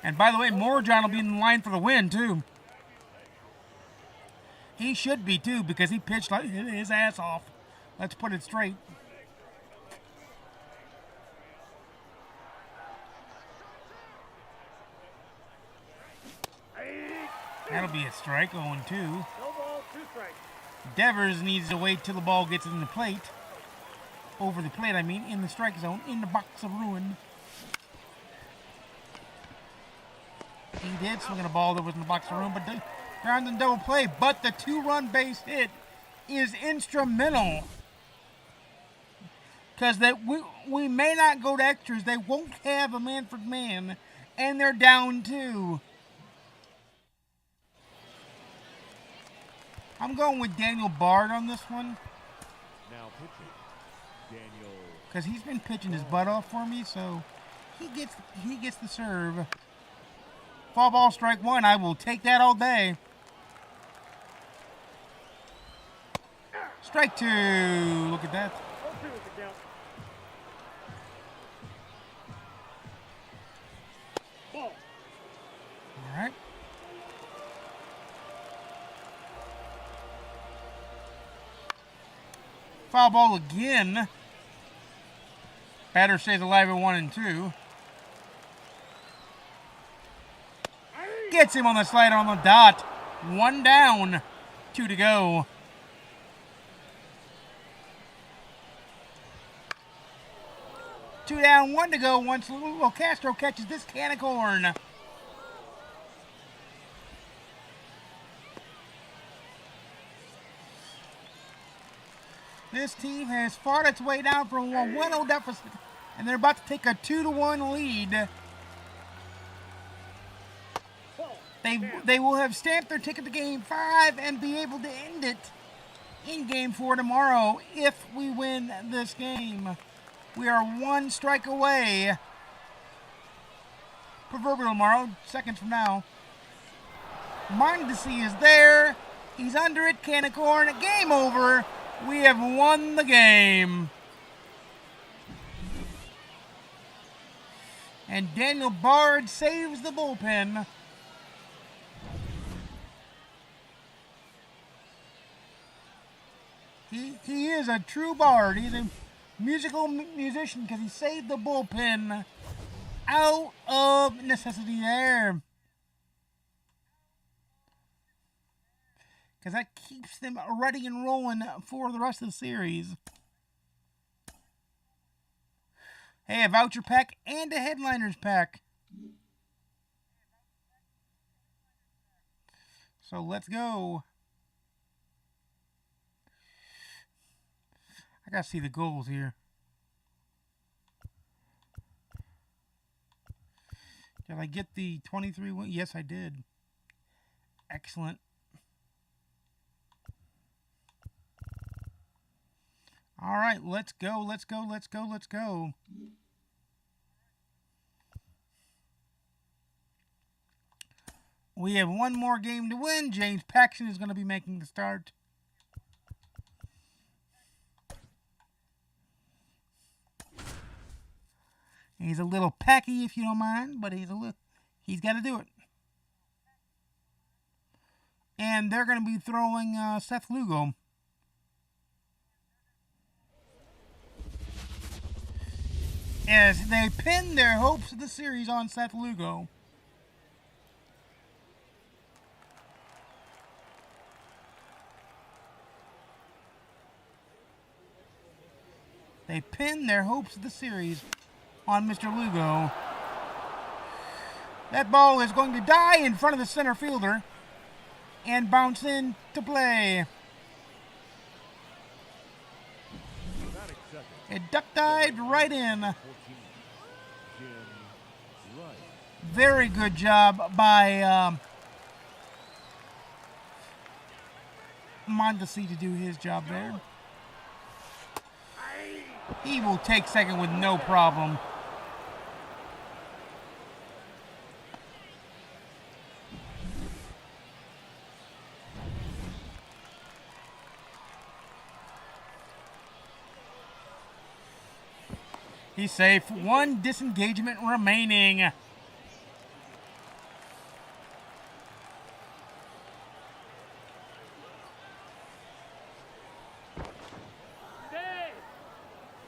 And by the way, Moorjohn will be in line for the win, too. He should be, too, because he pitched like his ass off. Let's put it straight. That'll be a strike, 0-2. No ball, 2 strikes. Devers needs to wait till the ball gets in the plate. Over the plate, I mean, in the strike zone, in the box of ruin. He did swing a ball that was in the box of ruin, but the ground and double play. But the 2-run base hit is instrumental. Because we may not go to extras. They won't have a Manfred man, and they're down 2. I'm going with Daniel Bard on this one. Now pitching, Daniel. Because he's been pitching his butt off for me, so he gets the serve. Foul ball, strike 1. I will take that all day. Strike 2. Look at that. 0-2 is the count. Ball. All right. Foul ball again. Batter stays alive at 1-2. Gets him on the slider on the dot. 1 down, 2 to go. Two down, 1 to go. Once little Castro catches this can of corn. This team has fought its way down from a 1-0 deficit And they're about to take a 2-1 lead. Ball. They will have stamped their ticket to Game 5 and be able to end it in Game 4 tomorrow if we win this game. We are 1 strike away. Proverbial tomorrow, seconds from now. Mondesi is there. He's under it. Can of corn. Game over. We have won the game. And Daniel Bard saves the bullpen. He is a true bard. He's a musical musician because he saved the bullpen out of necessity there. Because that keeps them ready and rolling for the rest of the series. Hey, a voucher pack and a headliners pack. So let's go. I gotta see the goals here. Did I get the 23 win? Yes, I did. Excellent. All right, let's go, let's go, let's go, let's go. We have one more game to win. James Paxton is going to be making the start. He's a little packy, if you don't mind, but he's got to do it. And they're going to be throwing Seth Lugo. As they pin their hopes of the series on Seth Lugo. They pin their hopes of the series on Mr. Lugo. That ball is going to die in front of the center fielder and bounce in to play. It duck dived right in. Very good job by Mondesi to do his job there. He will take second with no problem. He's safe. One disengagement remaining.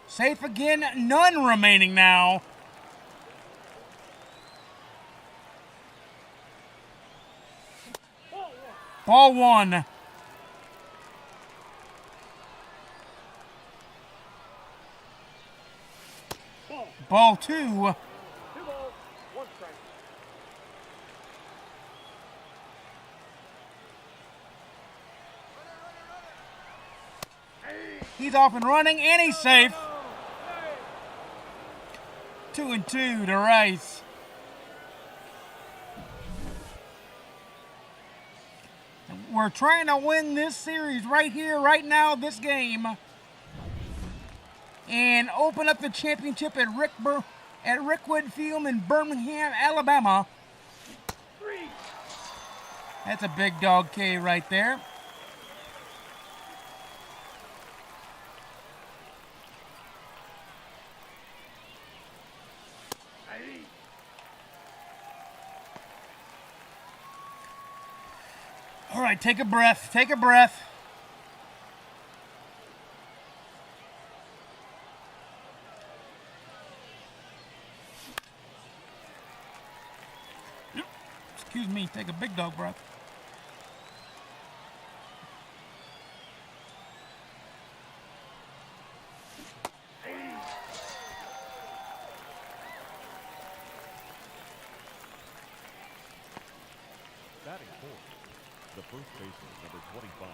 Safe again. None remaining now. Ball one. Ball two. 2 balls, 1 strike. He's off and running, and he's safe. 2-2 to Rice. We're trying to win this series right here, right now, this game. And open up the championship at Rickwood Field in Birmingham, Alabama. 3. That's a big dog K right there. All right, take a breath. Take a breath. Excuse me, take a big dog breath. Batting fourth, the first baseman, number 25,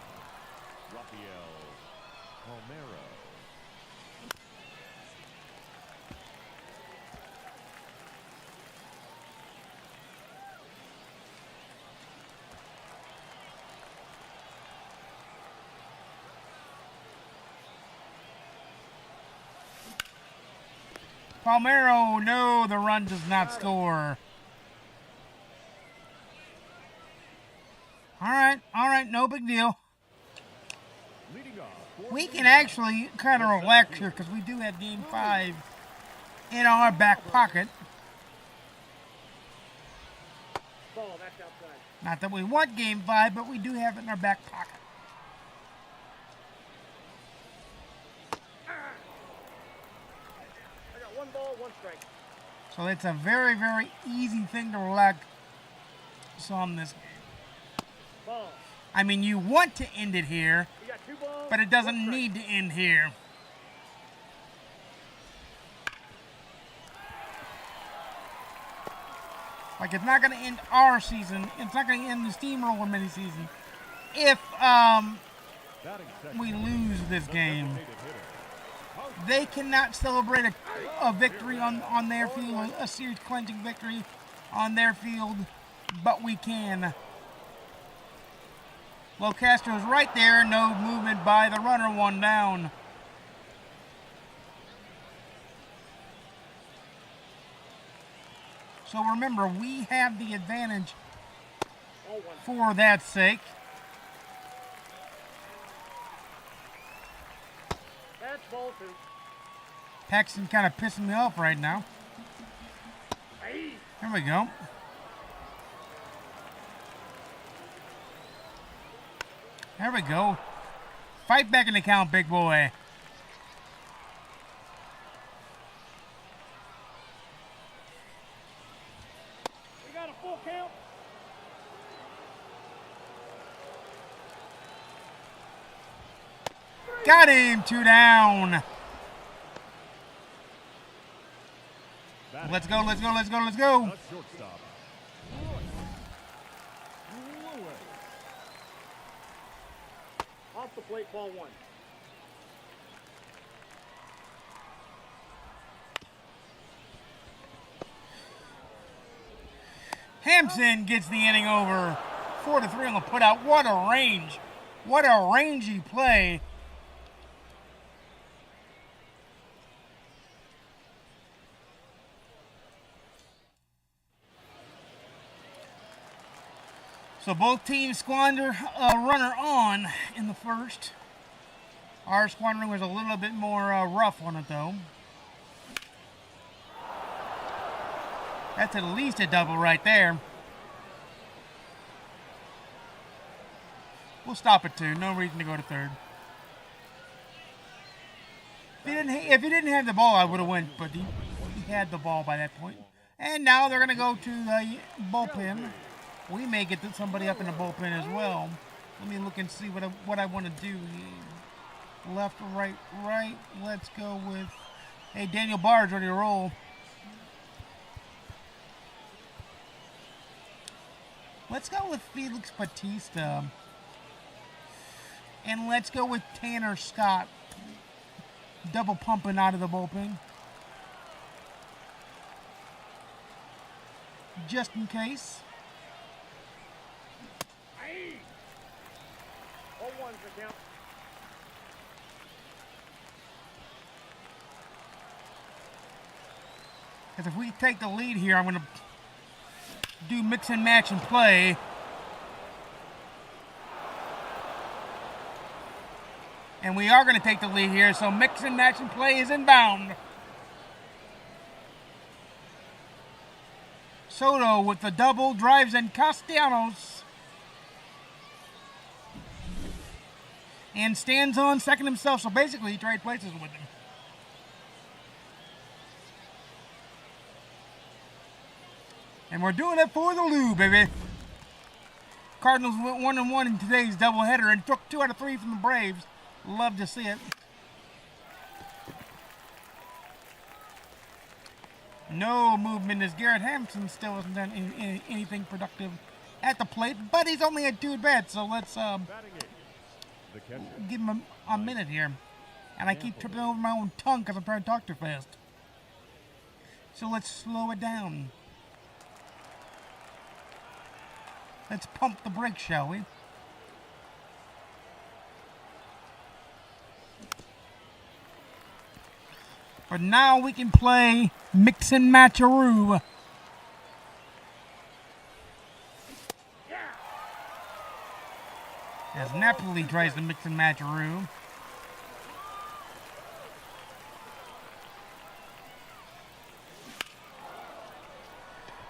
Rafael Palmeiro. Palmeiro, no, the run does not score. All right, no big deal. Leading off for We can actually kind of relax here because we do have Game 5 in our back pocket. Ball, that's outside. Not that we want Game 5, but we do have it in our back pocket. I got 1 ball, 1 strike. So it's a very, very easy thing to relax on this game. Ball. I mean, you want to end it here, We got 2 balls. but it 1 doesn't strike. need to end here. Like, it's not going to end our season. It's not going to end the Steamroller mini season if batting second. we lose this game. Designated hitter. They cannot celebrate a victory on their field, a series clinching victory on their field, but we can. Locastro's right there, no movement by the runner, 1 down. So remember, we have the advantage All 1. for that sake. That's ball 2. Paxton kind of pissing me off right now. Hey. Here we go. There we go. Fight back in the count, big boy. We got a full count. Got him, 2 down. Batting Let's go, let's go, let's go, let's go. a shortstop. Lewis. Off the plate, ball 1. Hampson gets the inning over. 4-3 on the putout. What a range. What a rangy play. So both teams squander a runner on in the first. Our squandering was a little bit more rough on it though. That's at least a double right there. We'll stop at 2. No reason to go to third. If he didn't have the ball, I would have went, but he had the ball by that point. And now they're going to go to the bullpen. We may get somebody up in the bullpen as well. Let me look and see what I want to do here. Left, right, right. Let's go with, hey, Daniel Bard's ready to roll. Let's go with Felix Batista. And let's go with Tanner Scott. Double pumping out of the bullpen. Just in case. Hey. All 1 for count. Because if we take the lead here, I'm going to do mix and match and play. And we are going to take the lead here, so mix and match and play is inbound. Soto with the double, drives in Castellanos. And stands on second himself, so basically he trade places with him. And we're doing it for the Lou, baby. Cardinals went 1-1 in today's doubleheader and took 2 out of 3 from the Braves. Love to see it. No movement as Garrett Hampson still hasn't done anything productive at the plate, but he's only had 2 at-bats, so let's Batting 8. The catcher. give him a minute here. And I keep tripping over my own tongue because I'm trying to talk too fast. So let's slow it down. Let's pump the brakes, shall we? But now we can play mix and matcharoo. As Napoli tries to mix and matcharoo.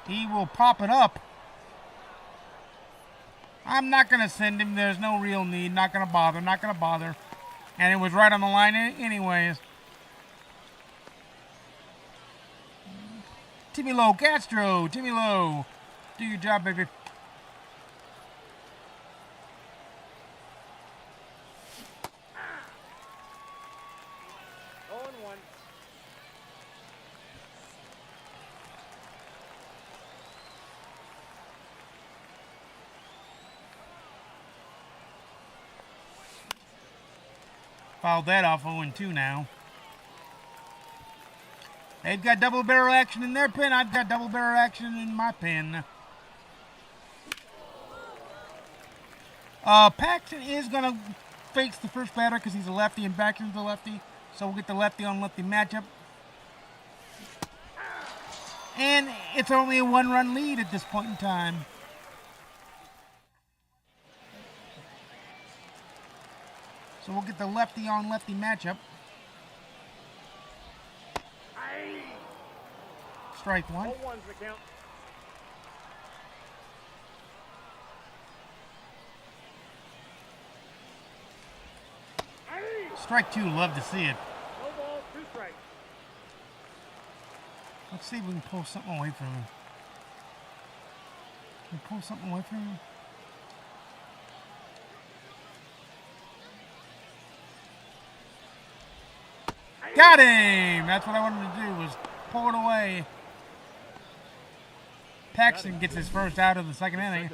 He will pop it up. I'm not going to send him. There's no real need. Not going to bother. Not going to bother. And it was right on the line anyways. Timmy Lowe Castro. Timmy Lowe. Do your job, baby. Fouled that off 0-2 now. They've got double barrel action in their pin. I've got double barrel action in my pin. Paxton is going to face the first batter because he's a lefty and Paxton's a lefty. So we'll get the lefty on lefty matchup. And it's only a 1-run lead at this point in time. So we'll get the lefty on lefty matchup. Strike one. Strike two, love to see it. No ball, 2 strikes. Let's see if we can pull something away from him. Can we pull something away from him? Got him! That's what I wanted to do, was pull it away. Paxton gets his first out of the second inning.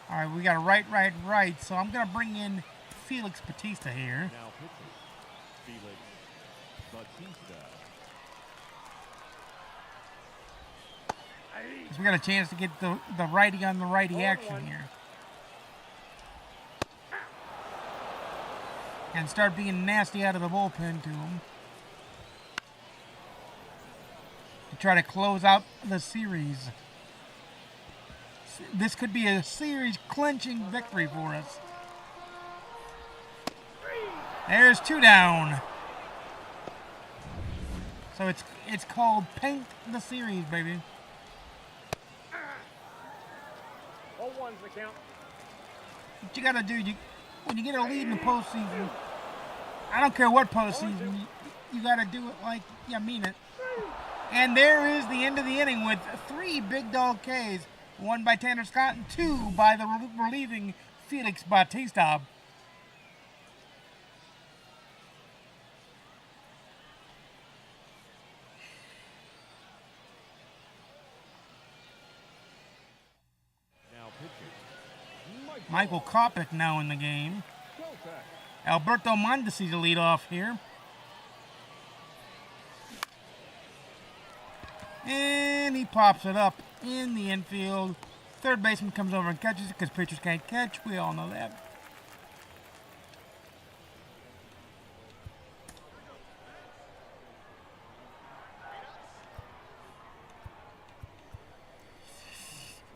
All right, we got a right. So I'm going to bring in Felix Bautista here. Now pitching, Felix Bautista. We got a chance to get the righty on the righty action here. And start being nasty out of the bullpen to him. To try to close out the series. This could be a series clinching victory for us. There's 2 down. So it's called Paint the Series, baby. 0-1's the count. What you gotta do, when you get a lead in the postseason, I don't care what postseason, you gotta do it like you mean it. And there is the end of the inning with 3 big dog Ks, 1 by Tanner Scott and 2 by the relieving Felix Bautista. Michael Kopech now in the game. Alberto Mondesi to lead off here. And he pops it up in the infield. Third baseman comes over and catches it because pitchers can't catch. We all know that.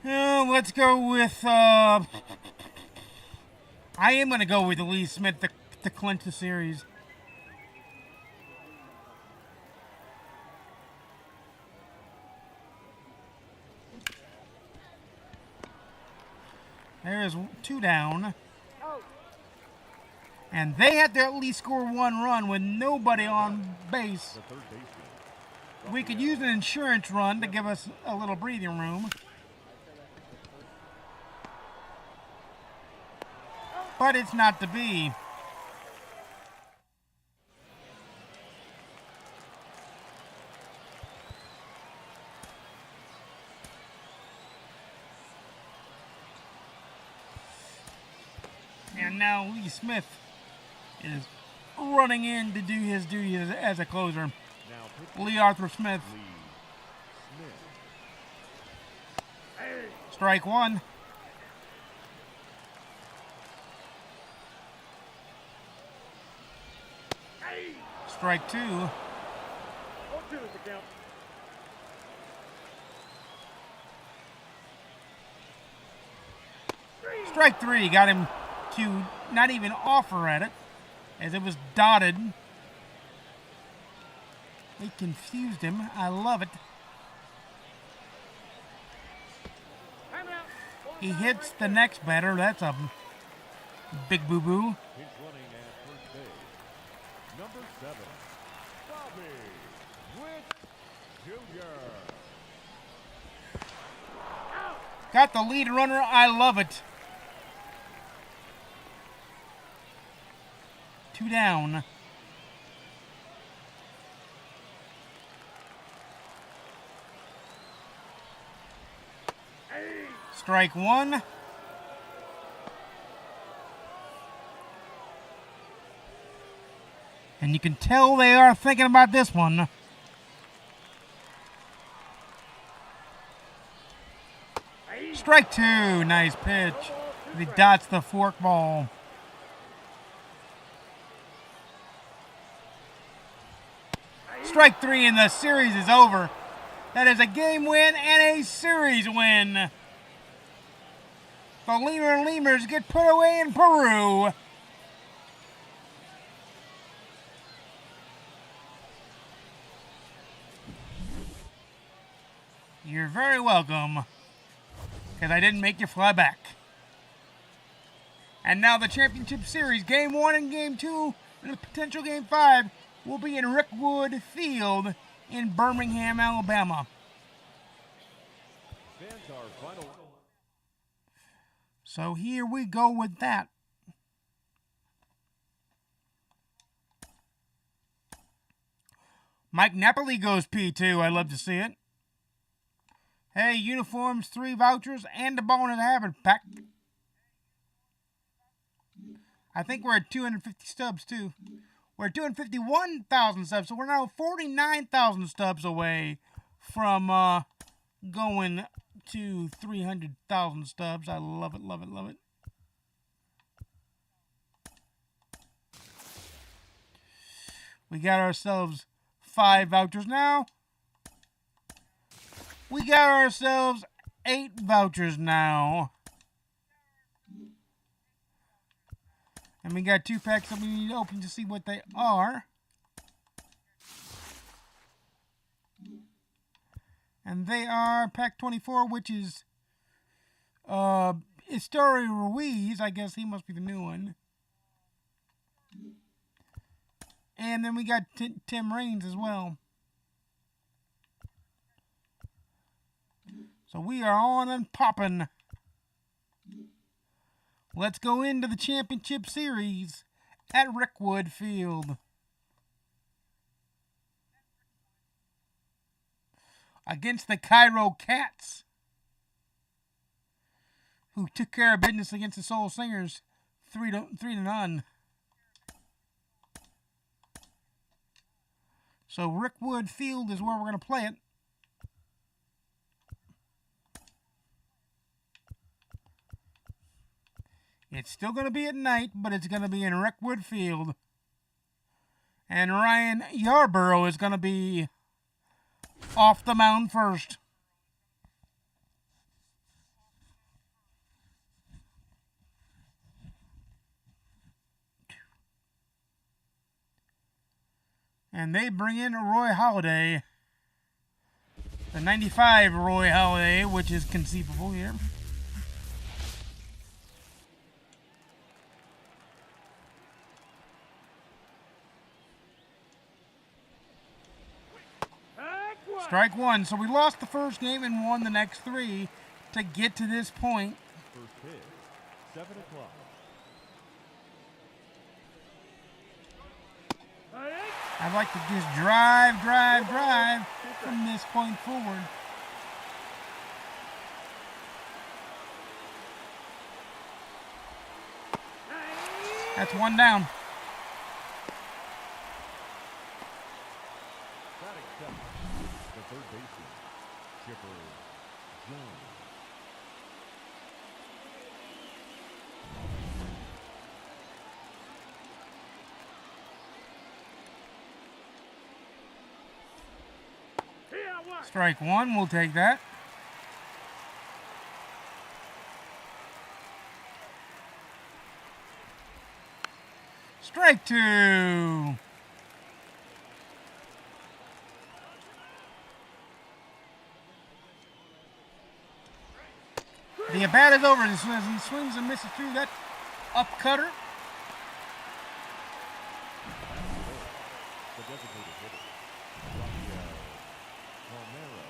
Let's go with... I am going to go with Lee Smith to clinch the series. There's 2 down. And they had to at least score 1 run with nobody on base. We could use an insurance run to give us a little breathing room. But it's not to be. And now Lee Smith is running in to do his duty as a closer. Lee Arthur Smith. Strike one. Strike two. 0-2 is the count. Strike three. Got him to not even offer at it, as it was dotted. It confused him. I love it. He hits the next batter. That's a big boo-boo. Pinch running at first base. Number 7, Bobby Witt Jr. Got the lead runner. I love it. 2 down. Strike one. And you can tell they are thinking about this one. Strike two. Nice pitch. He dots the fork ball. Strike three, and the series is over. That is a game win and a series win. The Lemurs get put away in Peru. You're very welcome, because I didn't make you fly back. And now the championship series, Game 1 and Game 2, and a potential Game 5, will be in Rickwood Field in Birmingham, Alabama. Fans are final. So here we go with that. Mike Napoli goes P2. I love to see it. Hey, uniforms, 3 vouchers, and a ball in the habit pack. I think we're at 250 stubs, too. We're at 251,000 stubs, so we're now 49,000 stubs away from going to 300,000 stubs. I love it, love it, love it. We got ourselves 5 vouchers now. We got ourselves 8 vouchers now. And we got 2 packs that we need to open to see what they are. And they are pack 24, which is History Ruiz. I guess he must be the new one. And then we got Tim Raines as well. So we are on and popping. Let's go into the championship series at Rickwood Field. Against the Cairo Cats, who took care of business against the Soul Singers 3-0. So Rickwood Field is where we're going to play it. It's still going to be at night, but it's going to be in Rickwood Field. And Ryan Yarborough is going to be off the mound first. And they bring in Roy Halladay. The 95 Roy Halladay, which is conceivable here. Strike one. So we lost the first game and won the next 3 to get to this point. First pitch, 7 o'clock. I'd like to just drive from this point forward. That's 1 down. The third baseman, Chipper Jones. Strike one, we'll take that. Strike two. The at-bat is over as he swings and misses through that up cutter. The designated hitter, Rafael Palmeiro.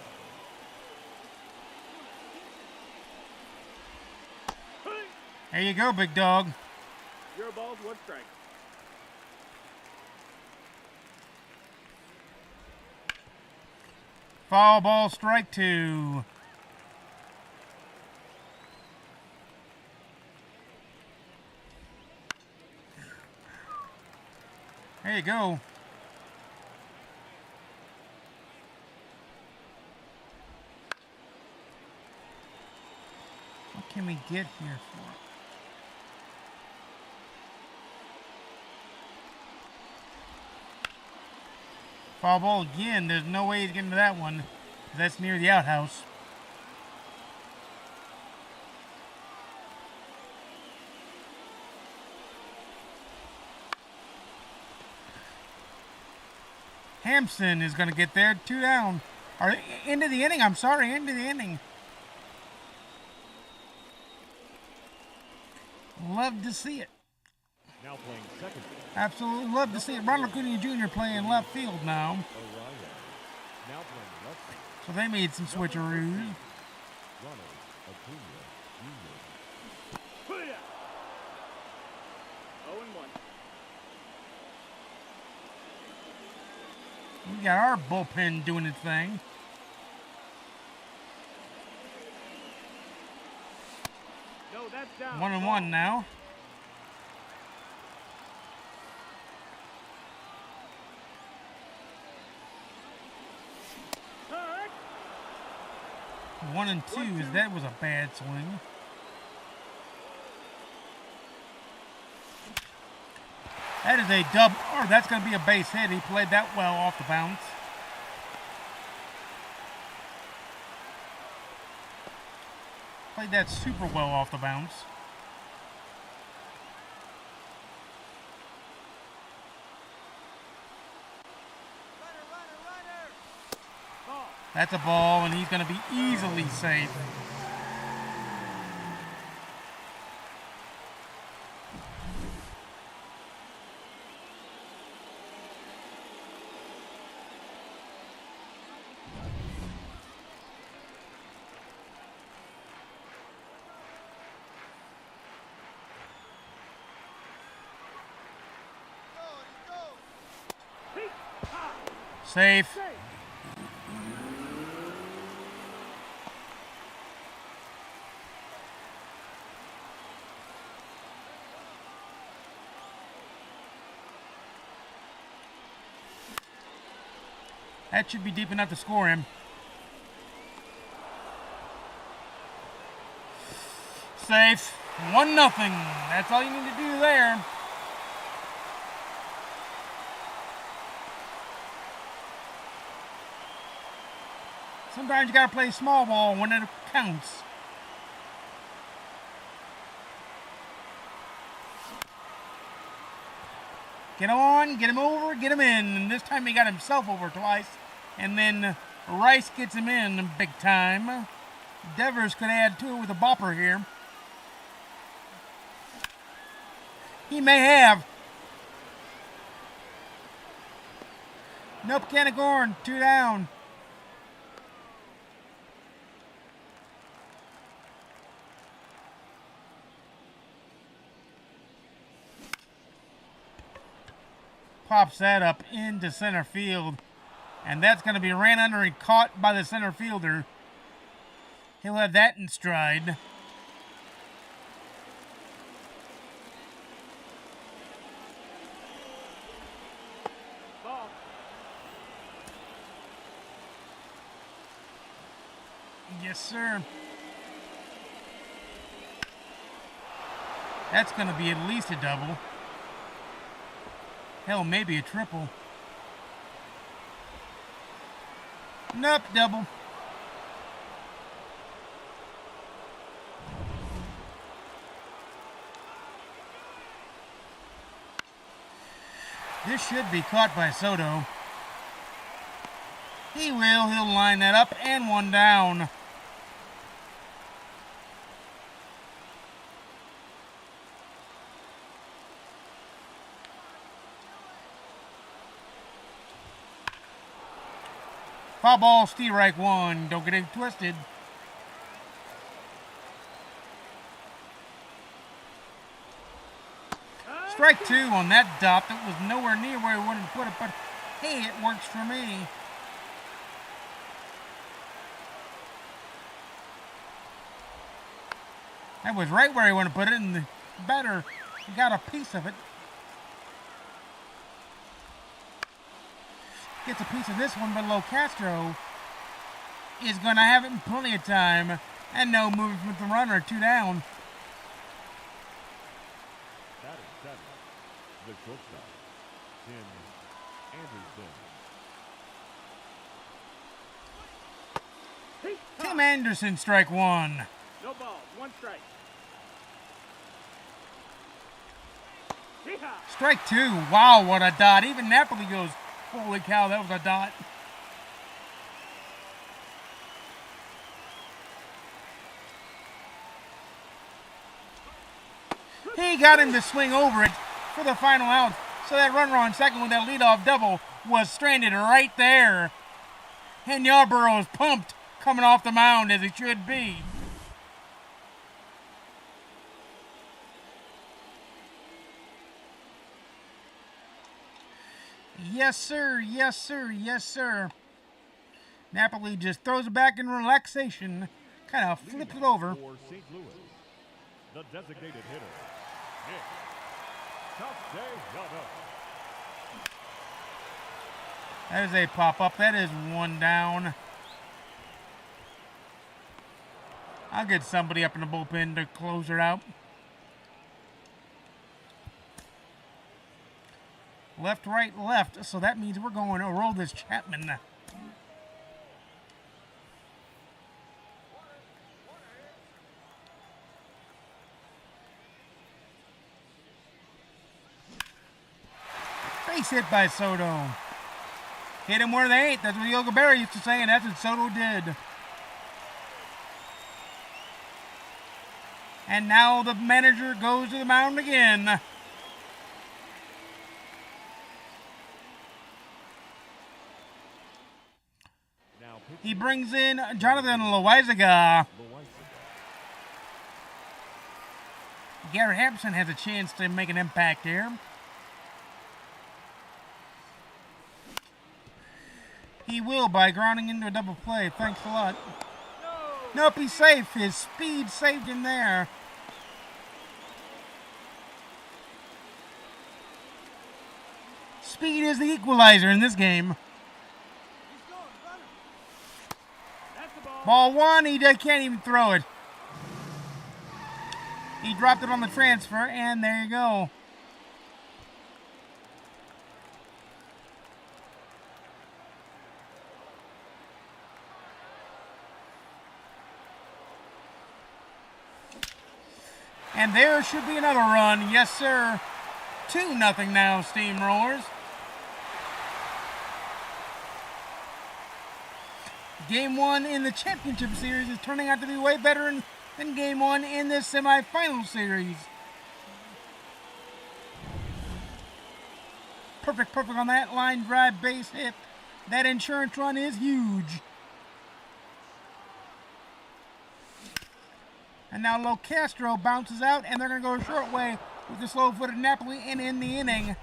There you go, big dog. Your ball's one strike. Foul ball, strike two. There you go. What can we get here for? Foul ball again. There's no way he's getting to that one. That's near the outhouse. Hampson is going to get there. 2 down. Or into the inning. I'm sorry, into the inning. Love to see it. Now playing second base, Absolutely love to see it. Ronald Acuna Jr. playing left field now. Orion. Now playing left field, So they made some switcheroos. Ronald Acuna Jr. 0-1. We got our bullpen doing its thing. No, that's down. 1-1 now. Hurt. 1-2. That was a bad swing. That is a double, or that's going to be a base hit. He played that well off the bounce. Played that super well off the bounce. Ball. That's a ball, and he's going to be easily safe. Safe. Safe. That should be deep enough to score him. Safe. 1-0. That's all you need to do there. Sometimes you gotta play small ball when it counts. Get on, get him over, get him in. And this time he got himself over twice. And then Rice gets him in big time. Devers could add to it with a bopper here. He may have. Nope, can't have gone. 2 down. Pops that up into center field. And that's going to be ran under and caught by the center fielder. He'll have that in stride. Ball. Yes, sir. That's going to be at least a double. Hell, maybe a triple. Nope, double. This should be caught by Soto. He will. He'll line that up and one down. Foul ball, strike one. Don't get it twisted. Strike two on that dot. That was nowhere near where he wanted to put it, but hey, it works for me. That was right where he wanted to put it, and the batter got a piece of it. Gets a piece of this one, but Castro is going to have it in plenty of time, and no movement with the runner, 2 down. The shortstop, Tim Anderson. Tim Anderson, strike one. No ball, 1 strike. Strike two. Wow, what a dot. Even Napoli goes, holy cow, that was a dot. He got him to swing over it for the final out. So that runner on second with that leadoff double was stranded right there. And Yarborough is pumped coming off the mound as he should be. Yes, sir. Yes, sir. Yes, sir. Napoli just throws it back in relaxation. Kind of flips it over. For St. Louis, the designated hitter, Nick Castellanos. That is a pop-up. That is 1 down. I'll get somebody up in the bullpen to close her out. Left, right, left. So that means we're going to roll this Chapman. Base hit by Soto. Hit him where they ain't. That's what Yogi Berra used to say, and that's what Soto did. And now the manager goes to the mound again. He brings in Jonathan Loaizaga. Garrett Hampson has a chance to make an impact here. He will by grounding into a double play. Thanks a lot. Nope, he's safe. His speed saved him there. Speed is the equalizer in this game. Ball one, he can't even throw it. He dropped it on the transfer, and there you go. And there should be another run. Yes, sir. 2-0 now, Steamrollers. Game 1 in the championship series is turning out to be way better than Game 1 in this semifinal series. Perfect on that line drive base hit. That insurance run is huge. And now Castro bounces out, and they're going to go a short way with the slow-footed Napoli and in the inning.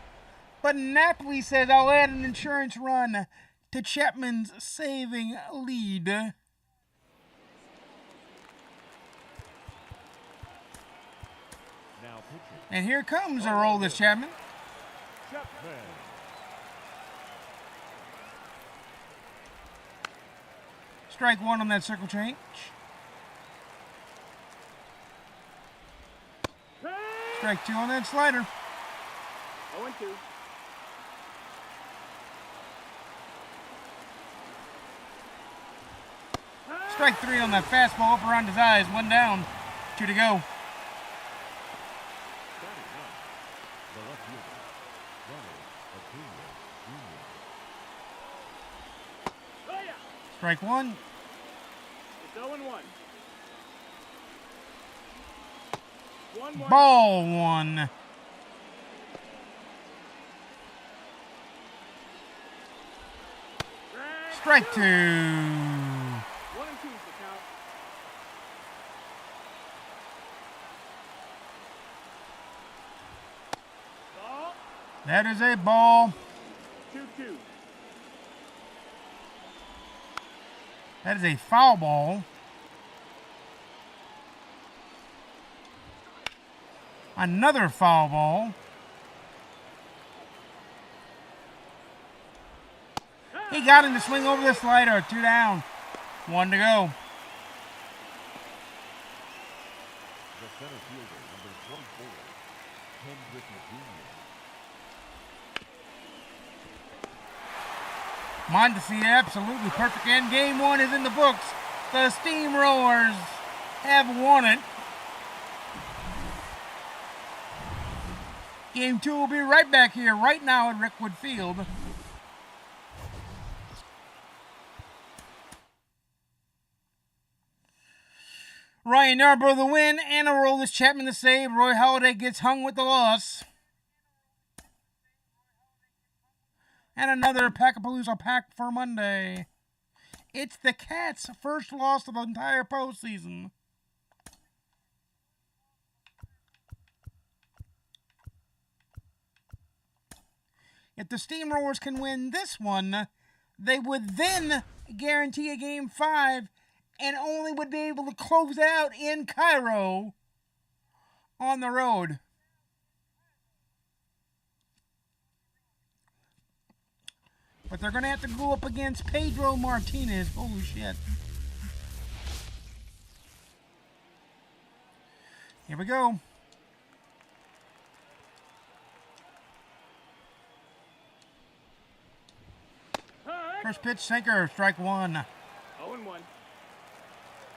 But Napoli says, I'll add an insurance run to Chapman's saving lead. Now And here comes a roll this Chapman. Chapman. Strike one on that circle change. Strike two on that slider. 0-2. Strike 3 on that fastball up around his eyes. 1 down. 2 to go. The left fielder, Ronald Acuna Jr. Strike 1. It's 0-1. 1-1. Ball 1. Strike 2. 1-2 is the count. Ball. That is a ball. 2-2. That is a foul ball. Another foul ball. He got him to swing over the slider. 2 down. 1 to go. The center fielder, number 24, Hendrick Jr. Mondesi absolutely perfect, and game 1 is in the books. The Steamrollers have won it. Game 2 will be right back here right now at Rickwood Field. Ryan Yarbrough the win, Anna Aroldis Chapman the save. Roy Halladay gets hung with the loss. And another Packapalooza pack for Monday. It's the Cats' first loss of the entire postseason. If the Steamrollers can win this one, they would then guarantee a Game 5 and only would be able to close out in Cairo on the road. But they're going to have to go up against Pedro Martinez. Holy shit. Here we go. First pitch, sinker, strike 1. 0-1.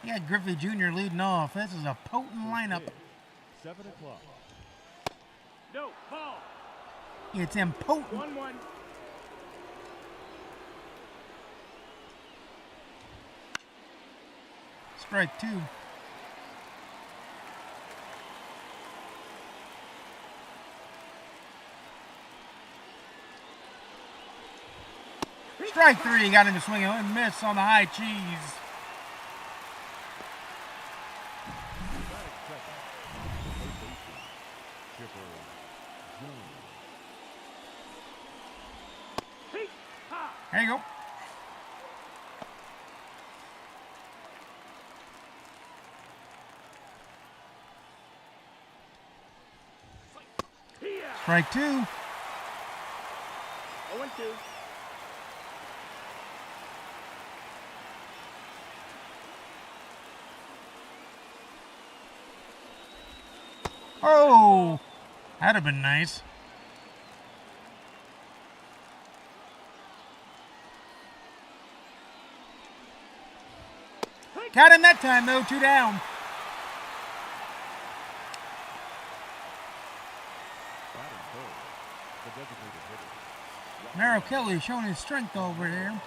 He had Griffey Jr. leading off. This is a potent lineup. 7 o'clock. No, ball. It's impotent. 1-1. Strike 2. Strike 3, got him to swing and miss on the high cheese. There you go. Strike 2. 0-2. Oh, that'd have been nice. Got him that time, though. 2 down. Merrill Kelly showing his strength over there.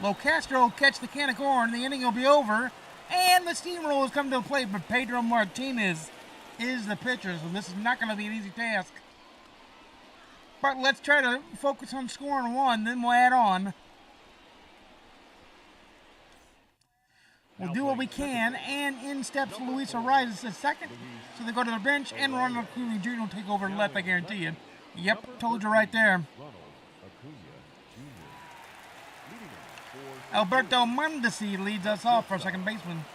Locastro will catch the can of corn. The inning will be over. And the Steamrollers come to the plate, but Pedro Martinez is the pitcher, so this is not going to be an easy task. But let's try to focus on scoring 1, then we'll add on. We'll do what we can, and in steps Luis Arias at second. So they go to the bench, and Ronald Acuna Jr. will take over left, I guarantee you. Yep, told you right there. Alberto Mondesi leads us off for second baseman.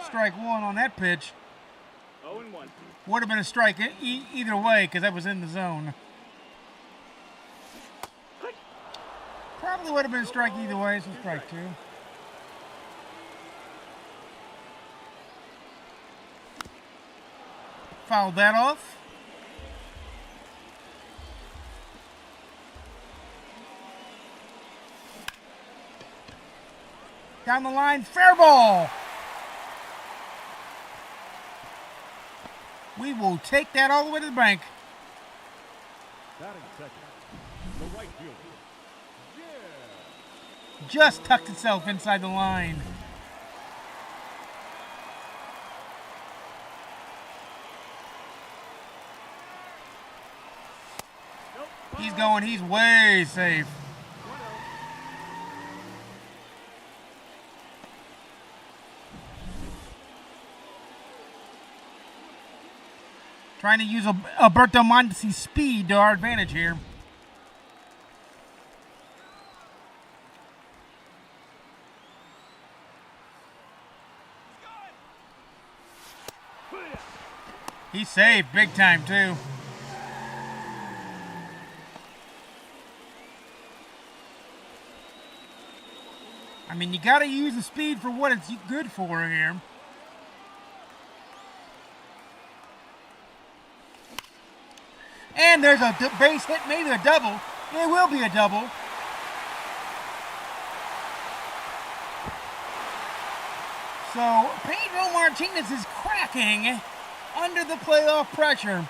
Strike 1 on that pitch. 0-1. Would have been a strike either way because that was in the zone. Probably would have been a strike either way, so strike 2. fouled that off. Down the line, fair ball. We will take that all the way to the bank. Batting second, the right fielder. Yeah. Just tucked itself inside the line. He's going, he's way safe. Trying to use Alberto Mondesi's speed to our advantage here. He's safe big time too. I mean, you got to use the speed for what it's good for here. And there's a base hit, maybe a double. It will be a double. So Pedro Martinez is cracking under the playoff pressure.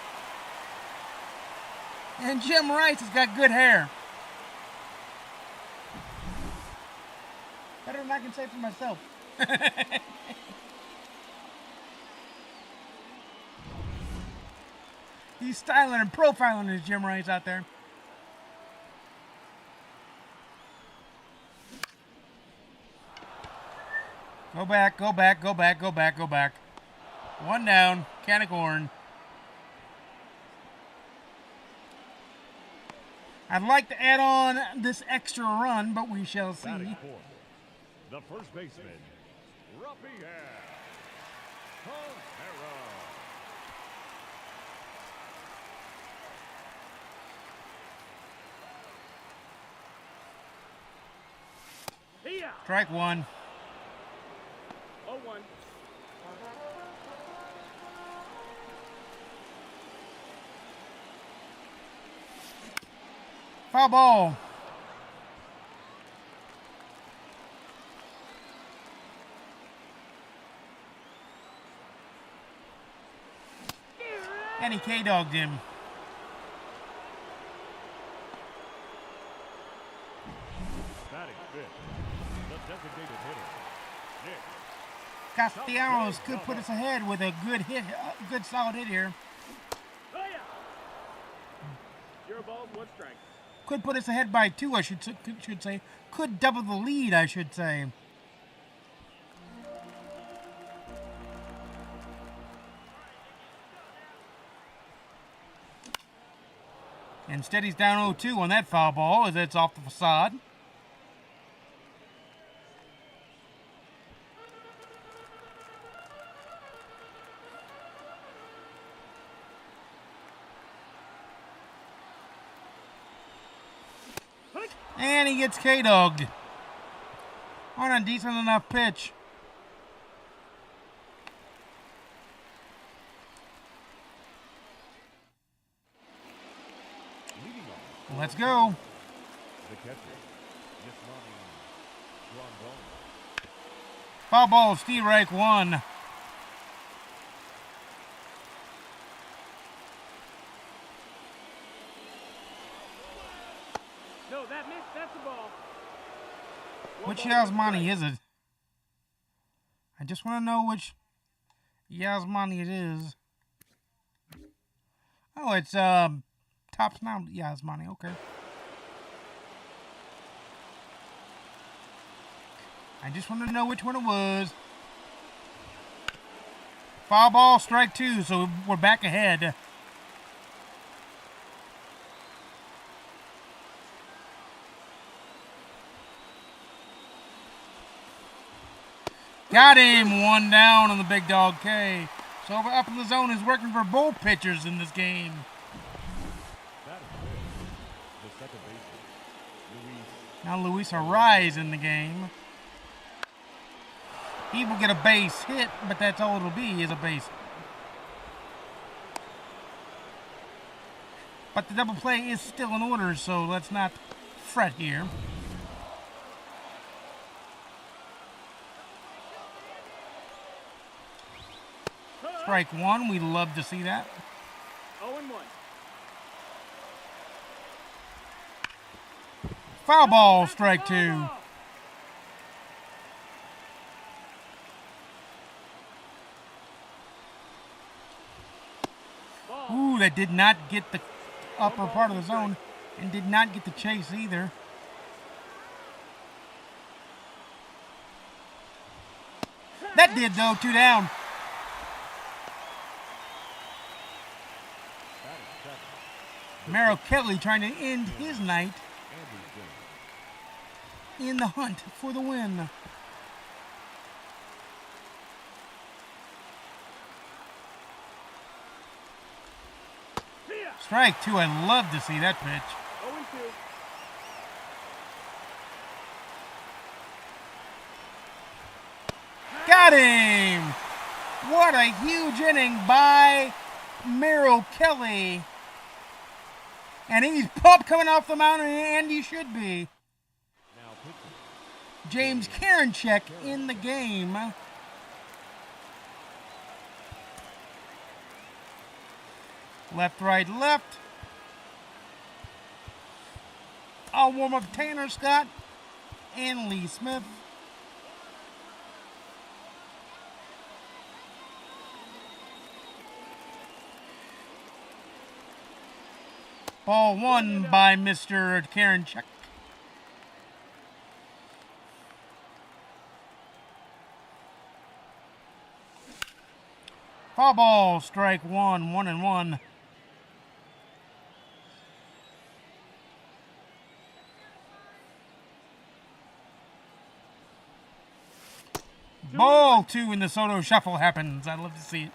And Jim Rice has got good hair. Better than I can say for myself. He's styling and profiling his Jim Rice out there. Go back, go back, go back, go back, go back. One down, can of corn. I'd like to add on this extra run, but we shall see. Batting fourth, the first baseman, Rafael. Strike one. 0-1. Foul ball. And he K-dogged him. Batting fifth, the designated hitter, Nick. Castellanos could put us ahead with a good hit, good solid hit here. Oh, yeah. Zero balls, one strike. Could put us ahead by two, I should say. Could double the lead, I should say. Instead, he's down 0-2 on that foul ball as it's off the facade. And he gets K-dogged on a decent enough pitch. Let's go. The catcher, Foul ball, strike one. No, that missed. That's the ball. Which Yasmani is it? I just want to know which Yasmani it is. Oh, it's Tops Now Yasmani. Okay. I just want to know which one it was. Foul ball, strike two, so we're back ahead. Got him, one down on the big dog K. So up in the zone is working for both pitchers in this game. Now Luis Arraez in the game. He will get a base hit, but that's all it'll be, is a base. But the double play is still in order, so let's not fret here. Strike one, we love to see that. 0-1. Foul ball, strike two. Ooh, that did not get the upper part of the zone and did not get the chase either. That did though, 2 down. Merrill Kelly trying to end his night in the hunt for the win. Strike two, I love to see that pitch. 0-2. Got him! What a huge inning by Merrill Kelly. And he's pumped coming off the mound, and he should be. James Karinchak in the game. Left, right, left. I'll warm up Tanner Scott and Lee Smith. Ball one by Mr. Karinchak. Foul ball, strike one, 1-1. Ball two in the Soto shuffle happens. I'd love to see it.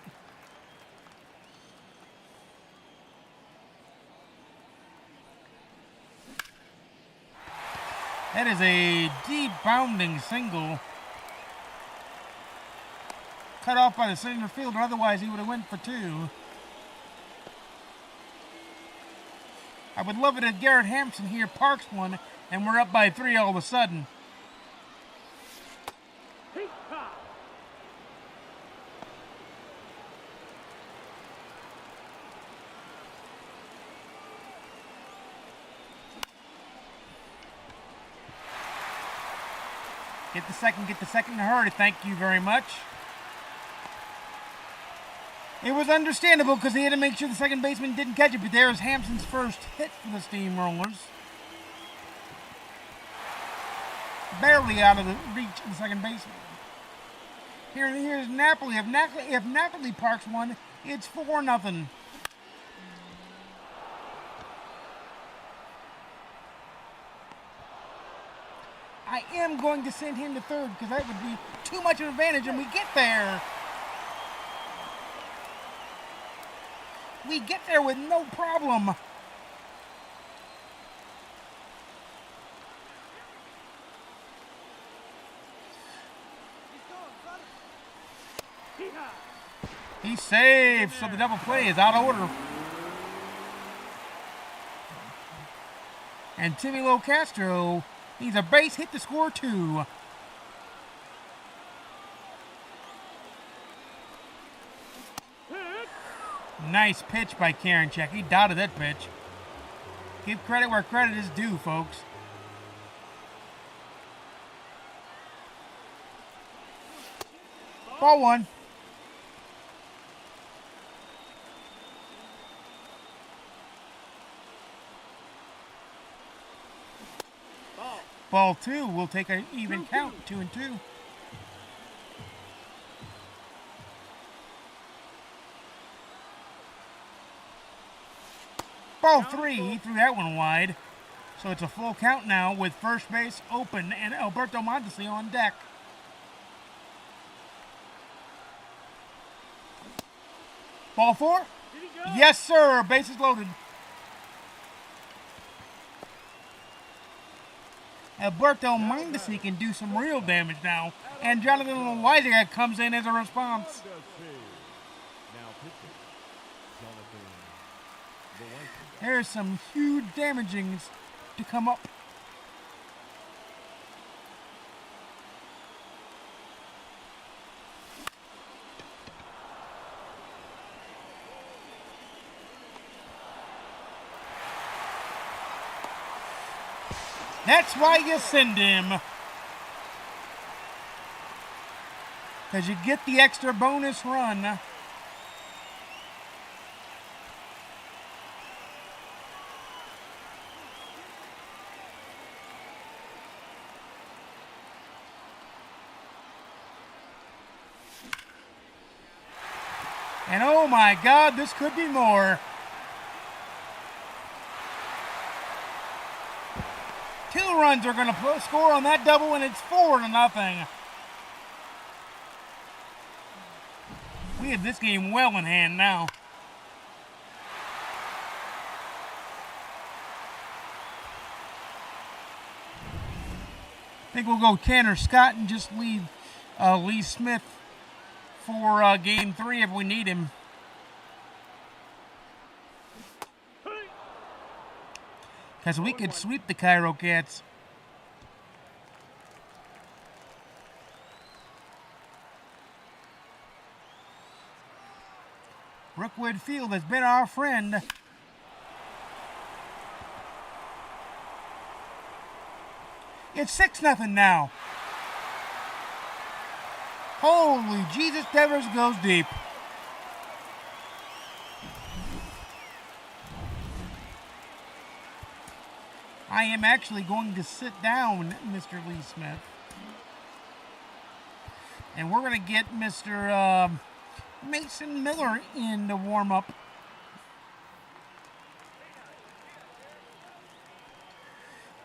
That is a deep bounding single. Cut off by the center fielder, otherwise he would have went for 2. I would love it if Garrett Hampson here parks one and we're up by 3 all of a sudden. Get the second in a hurry. Thank you very much. It was understandable because he had to make sure the second baseman didn't catch it, but there's Hampson's first hit for the Steamrollers. Barely out of the reach of the second baseman. Here's Napoli. If Napoli parks one, it's 4-0. I am going to send him to third because that would be too much of an advantage, and we get there. We get there with no problem. He's saved, so the double play is out of order. And Timmy Locastro needs a base hit to score 2. Nice pitch by Karinchak. He dotted that pitch. Give credit where credit is due, folks. Ball one. Ball two. We'll take an even count, 2-2. Ball three. He threw that one wide. So it's a full count now with first base open and Alberto Mondesi on deck. Ball four. Yes, sir. Bases loaded. Alberto Mondesi can do some real damage now. And Jonathan Loaizaga comes in as a response. There's some huge damagings to come up. That's why you send him. Because you get the extra bonus run. And oh my God, this could be more. 2 runs are going to score on that double, and it's 4-0. We have this game well in hand now. I think we'll go Tanner Scott and just leave Lee Smith for game 3 if we need him. Because we could sweep the Cairo Cats. Brookwood Field has been our friend. It's 6-0 now. Holy Jesus, Devers goes deep. I am actually going to sit down, Mr. Lee Smith. And we're going to get Mr. Mason Miller in to warm up.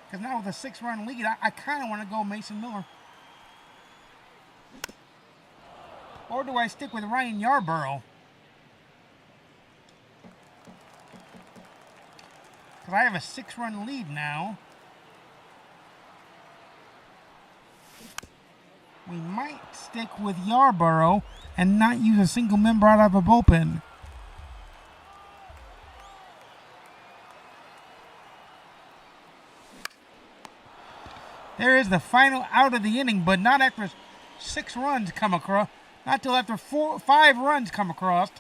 Because now with a 6-run lead, I kind of want to go Mason Miller. Or do I stick with Ryan Yarborough? Because I have a 6-run lead now. We might stick with Yarborough and not use a single member out of a bullpen. There is the final out of the inning, but not after 6 runs come across. Not till after 5 runs come across.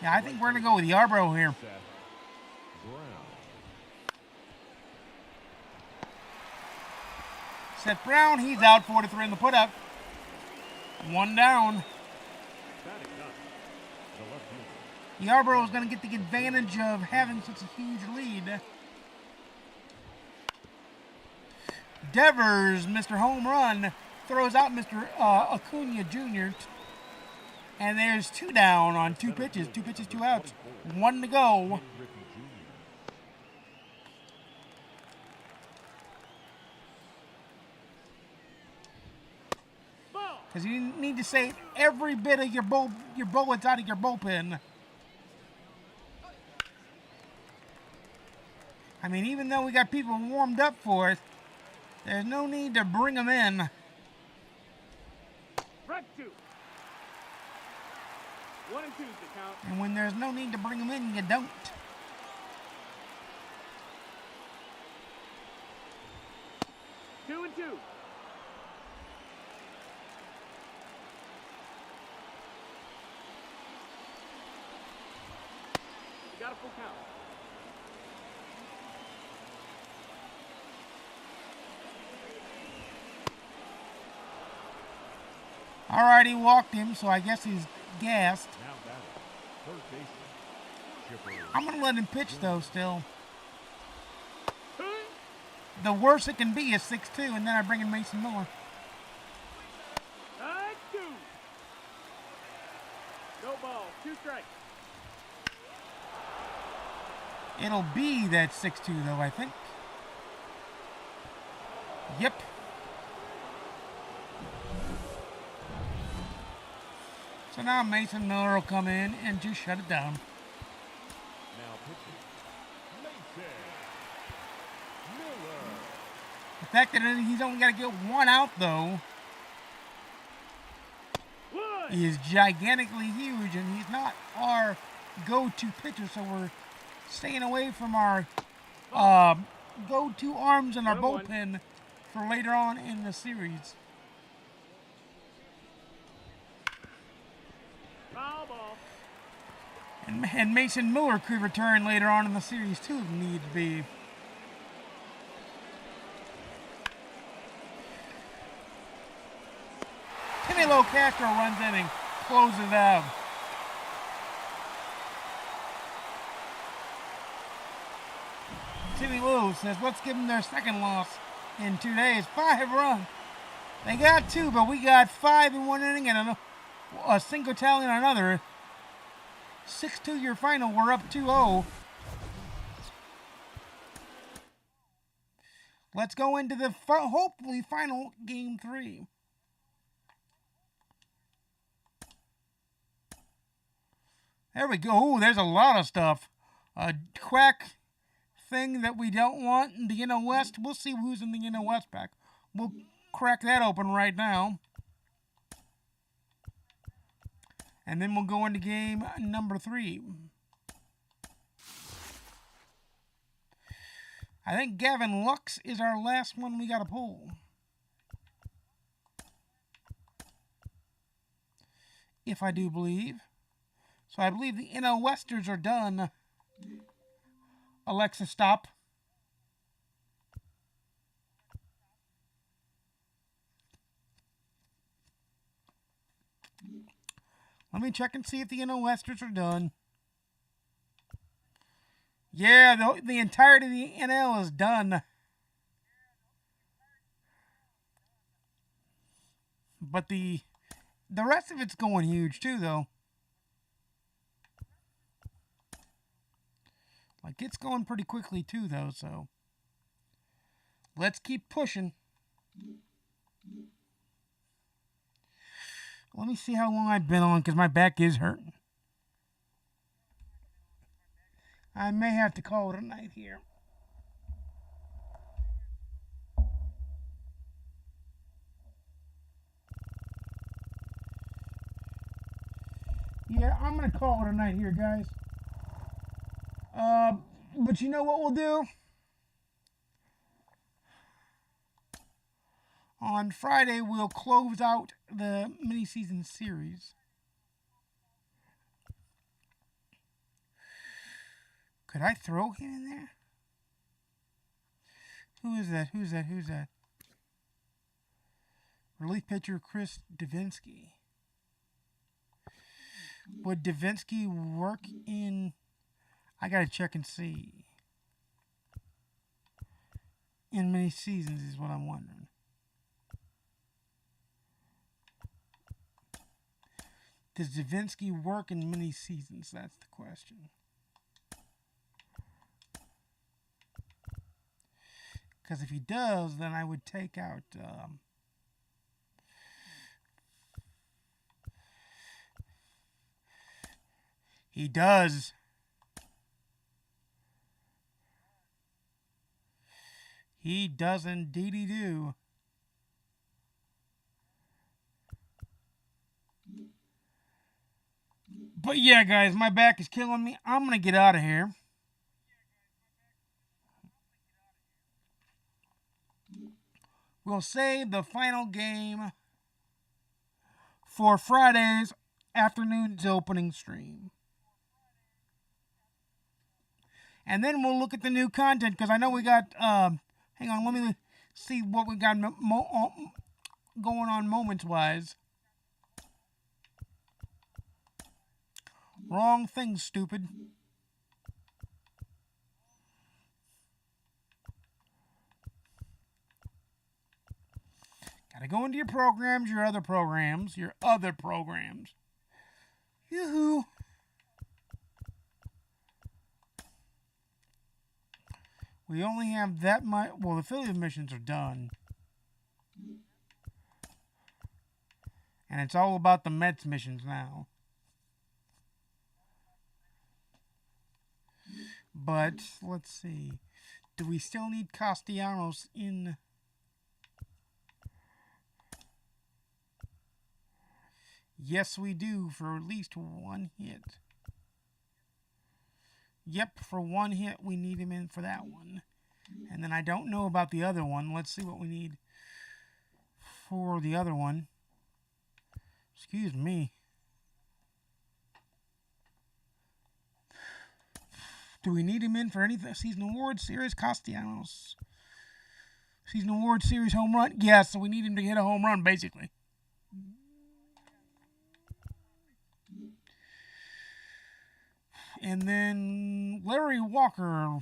Yeah, I think we're going to go with Yarborough here. Seth Brown, he's out 4-3 in the putout. 1 down. Yarborough is going to get the advantage of having such a huge lead. Devers, Mr. Home Run, throws out Mr. Acuna Jr. And there's 2 down on 2 pitches. 2 pitches, 2 outs. 1 to go. Because you need to save every bit of your bullets out of your bullpen. I mean, even though we got people warmed up for it, there's no need to bring them in. Strike 2. 1 and 2 to count. And when there's no need to bring them in, you don't. Two and 2. You got a full count. All right, he walked him, so I guess he's gassed. Now batting, third baseman, Chipper. I'm going to let him pitch, though, still. The worst it can be is 6-2, and then I bring in Mason Miller. 2. No ball. 2 strikes. It'll be that 6-2, though, I think. Yep. So now Mason Miller will come in and just shut it down. Now pitching, Mason Miller. The fact that he's only got to get 1 out, though. is gigantically huge, and he's not our go-to pitcher, so we're staying away from our go-to arms in our 1-1. bullpen for later on in the series. Foul ball. And Mason Miller could return later on in the series too, if need be. Timmy Locastro runs in and closes it out. Timmy Lou says, let's give them their second loss in 2 days. 5 runs. They got 2, but we got 5 in 1 inning and a single tally in another. 6-2 your final. We're up 2-0. Let's go into the hopefully final game 3. There we go. Ooh, there's a lot of stuff. A quack thing that we don't want in the NL West. We'll see who's in the NL West pack. We'll crack that open right now. And then we'll go into game number 3. I think Gavin Lux is our last one we got to pull. If I do believe. So I believe the NL Westers are done. Alexa, stop. Let me check and see if the NL Westers are done. Yeah, the entirety of the NL is done. But the rest of it's going huge too, though. Like, it's going pretty quickly too, though, so let's keep pushing. Let me see how long I've been on, because my back is hurting. I may have to call it a night here. Yeah, I'm going to call it a night here, guys. But you know what we'll do? On Friday, we'll close out the mini-season series. Could I throw him in there? Who is that? Who's that? Who's that? Relief pitcher Chris Davinsky. Would Davinsky work in... I gotta check and see. In many seasons is what I'm wondering. Does Davinsky work in many seasons? That's the question. Because if he does, then I would take out... he does. He does indeedy do. But yeah, guys, my back is killing me. I'm going to get out of here. We'll save the final game for Friday's afternoon's opening stream. And then we'll look at the new content, because I know we got... hang on, let me see what we got going on moments-wise. Wrong thing, stupid. Gotta go into your programs, your other programs. Yoo-hoo. We only have that much. Well, the affiliate missions are done. And it's all about the Mets missions now. But, let's see. Do we still need Castellanos Yes, we do, for at least one hit. Yep, for one hit, we need him in for that one. And then I don't know about the other one. Let's see what we need for the other one. Excuse me. Do we need him in for any season award series? Castellanos. Season award series home run? Yes, so we need him to hit a home run, basically. And then Larry Walker.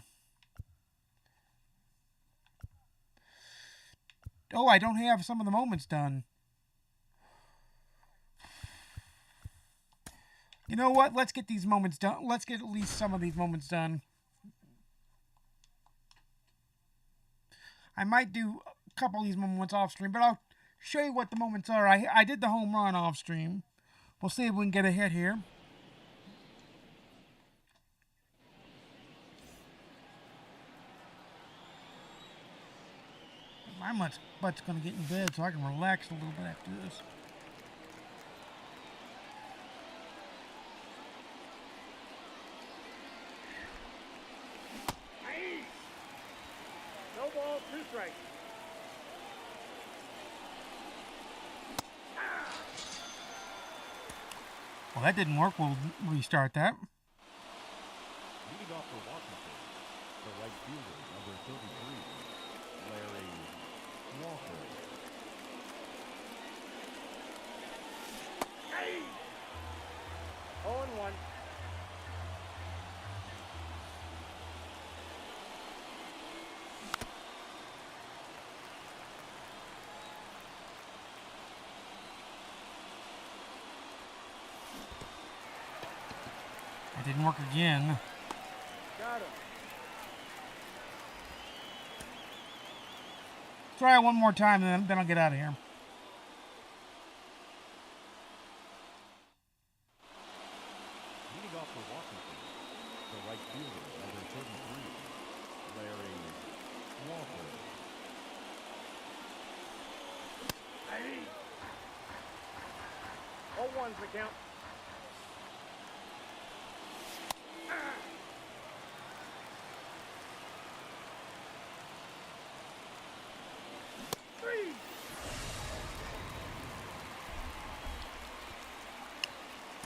Oh, I don't have some of the moments done. You know what? Let's get these moments done. Let's get at least some of these moments done. I might do a couple of these moments off stream, but I'll show you what the moments are. I did the home run off stream. We'll see if we can get a hit here. My butt's going to get in bed so I can relax a little bit after this. No ball, 2 strikes. Well, that didn't work. We'll restart that. Leading off for Washington, the right fielder, number 33, Larry Walker. 0-1. It didn't work again. Got him. Try it one more time, and then I'll get out of here. Leading off for Washington, the right fielder, number 33, Larry Walker. 0-1's the count.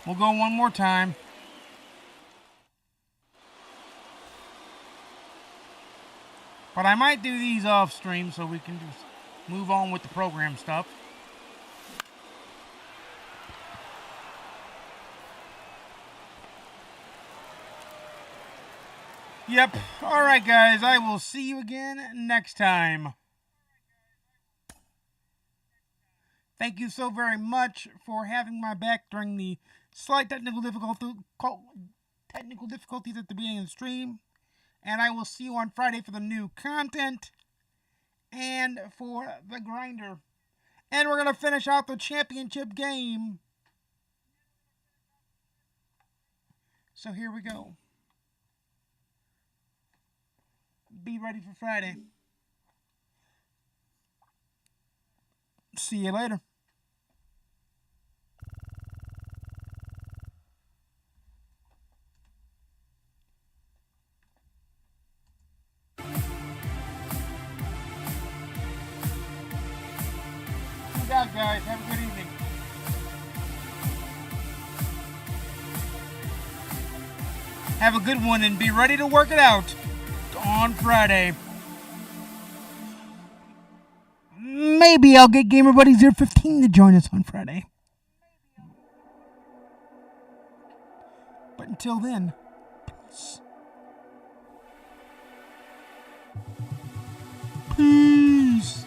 We'll go one more time. But I might do these off stream so we can just move on with the program stuff. Yep. All right, guys. I will see you again next time. Thank you so very much for having my back during the slight technical difficulties at the beginning of the stream. And I will see you on Friday for the new content and for the grinder. And we're going to finish out the championship game. So here we go. Be ready for Friday. See you later. Good out, guys. Have a good evening. Have a good one and be ready to work it out on Friday. Maybe I'll get Gamer Buddy 015 to join us on Friday. But until then, peace. Peace.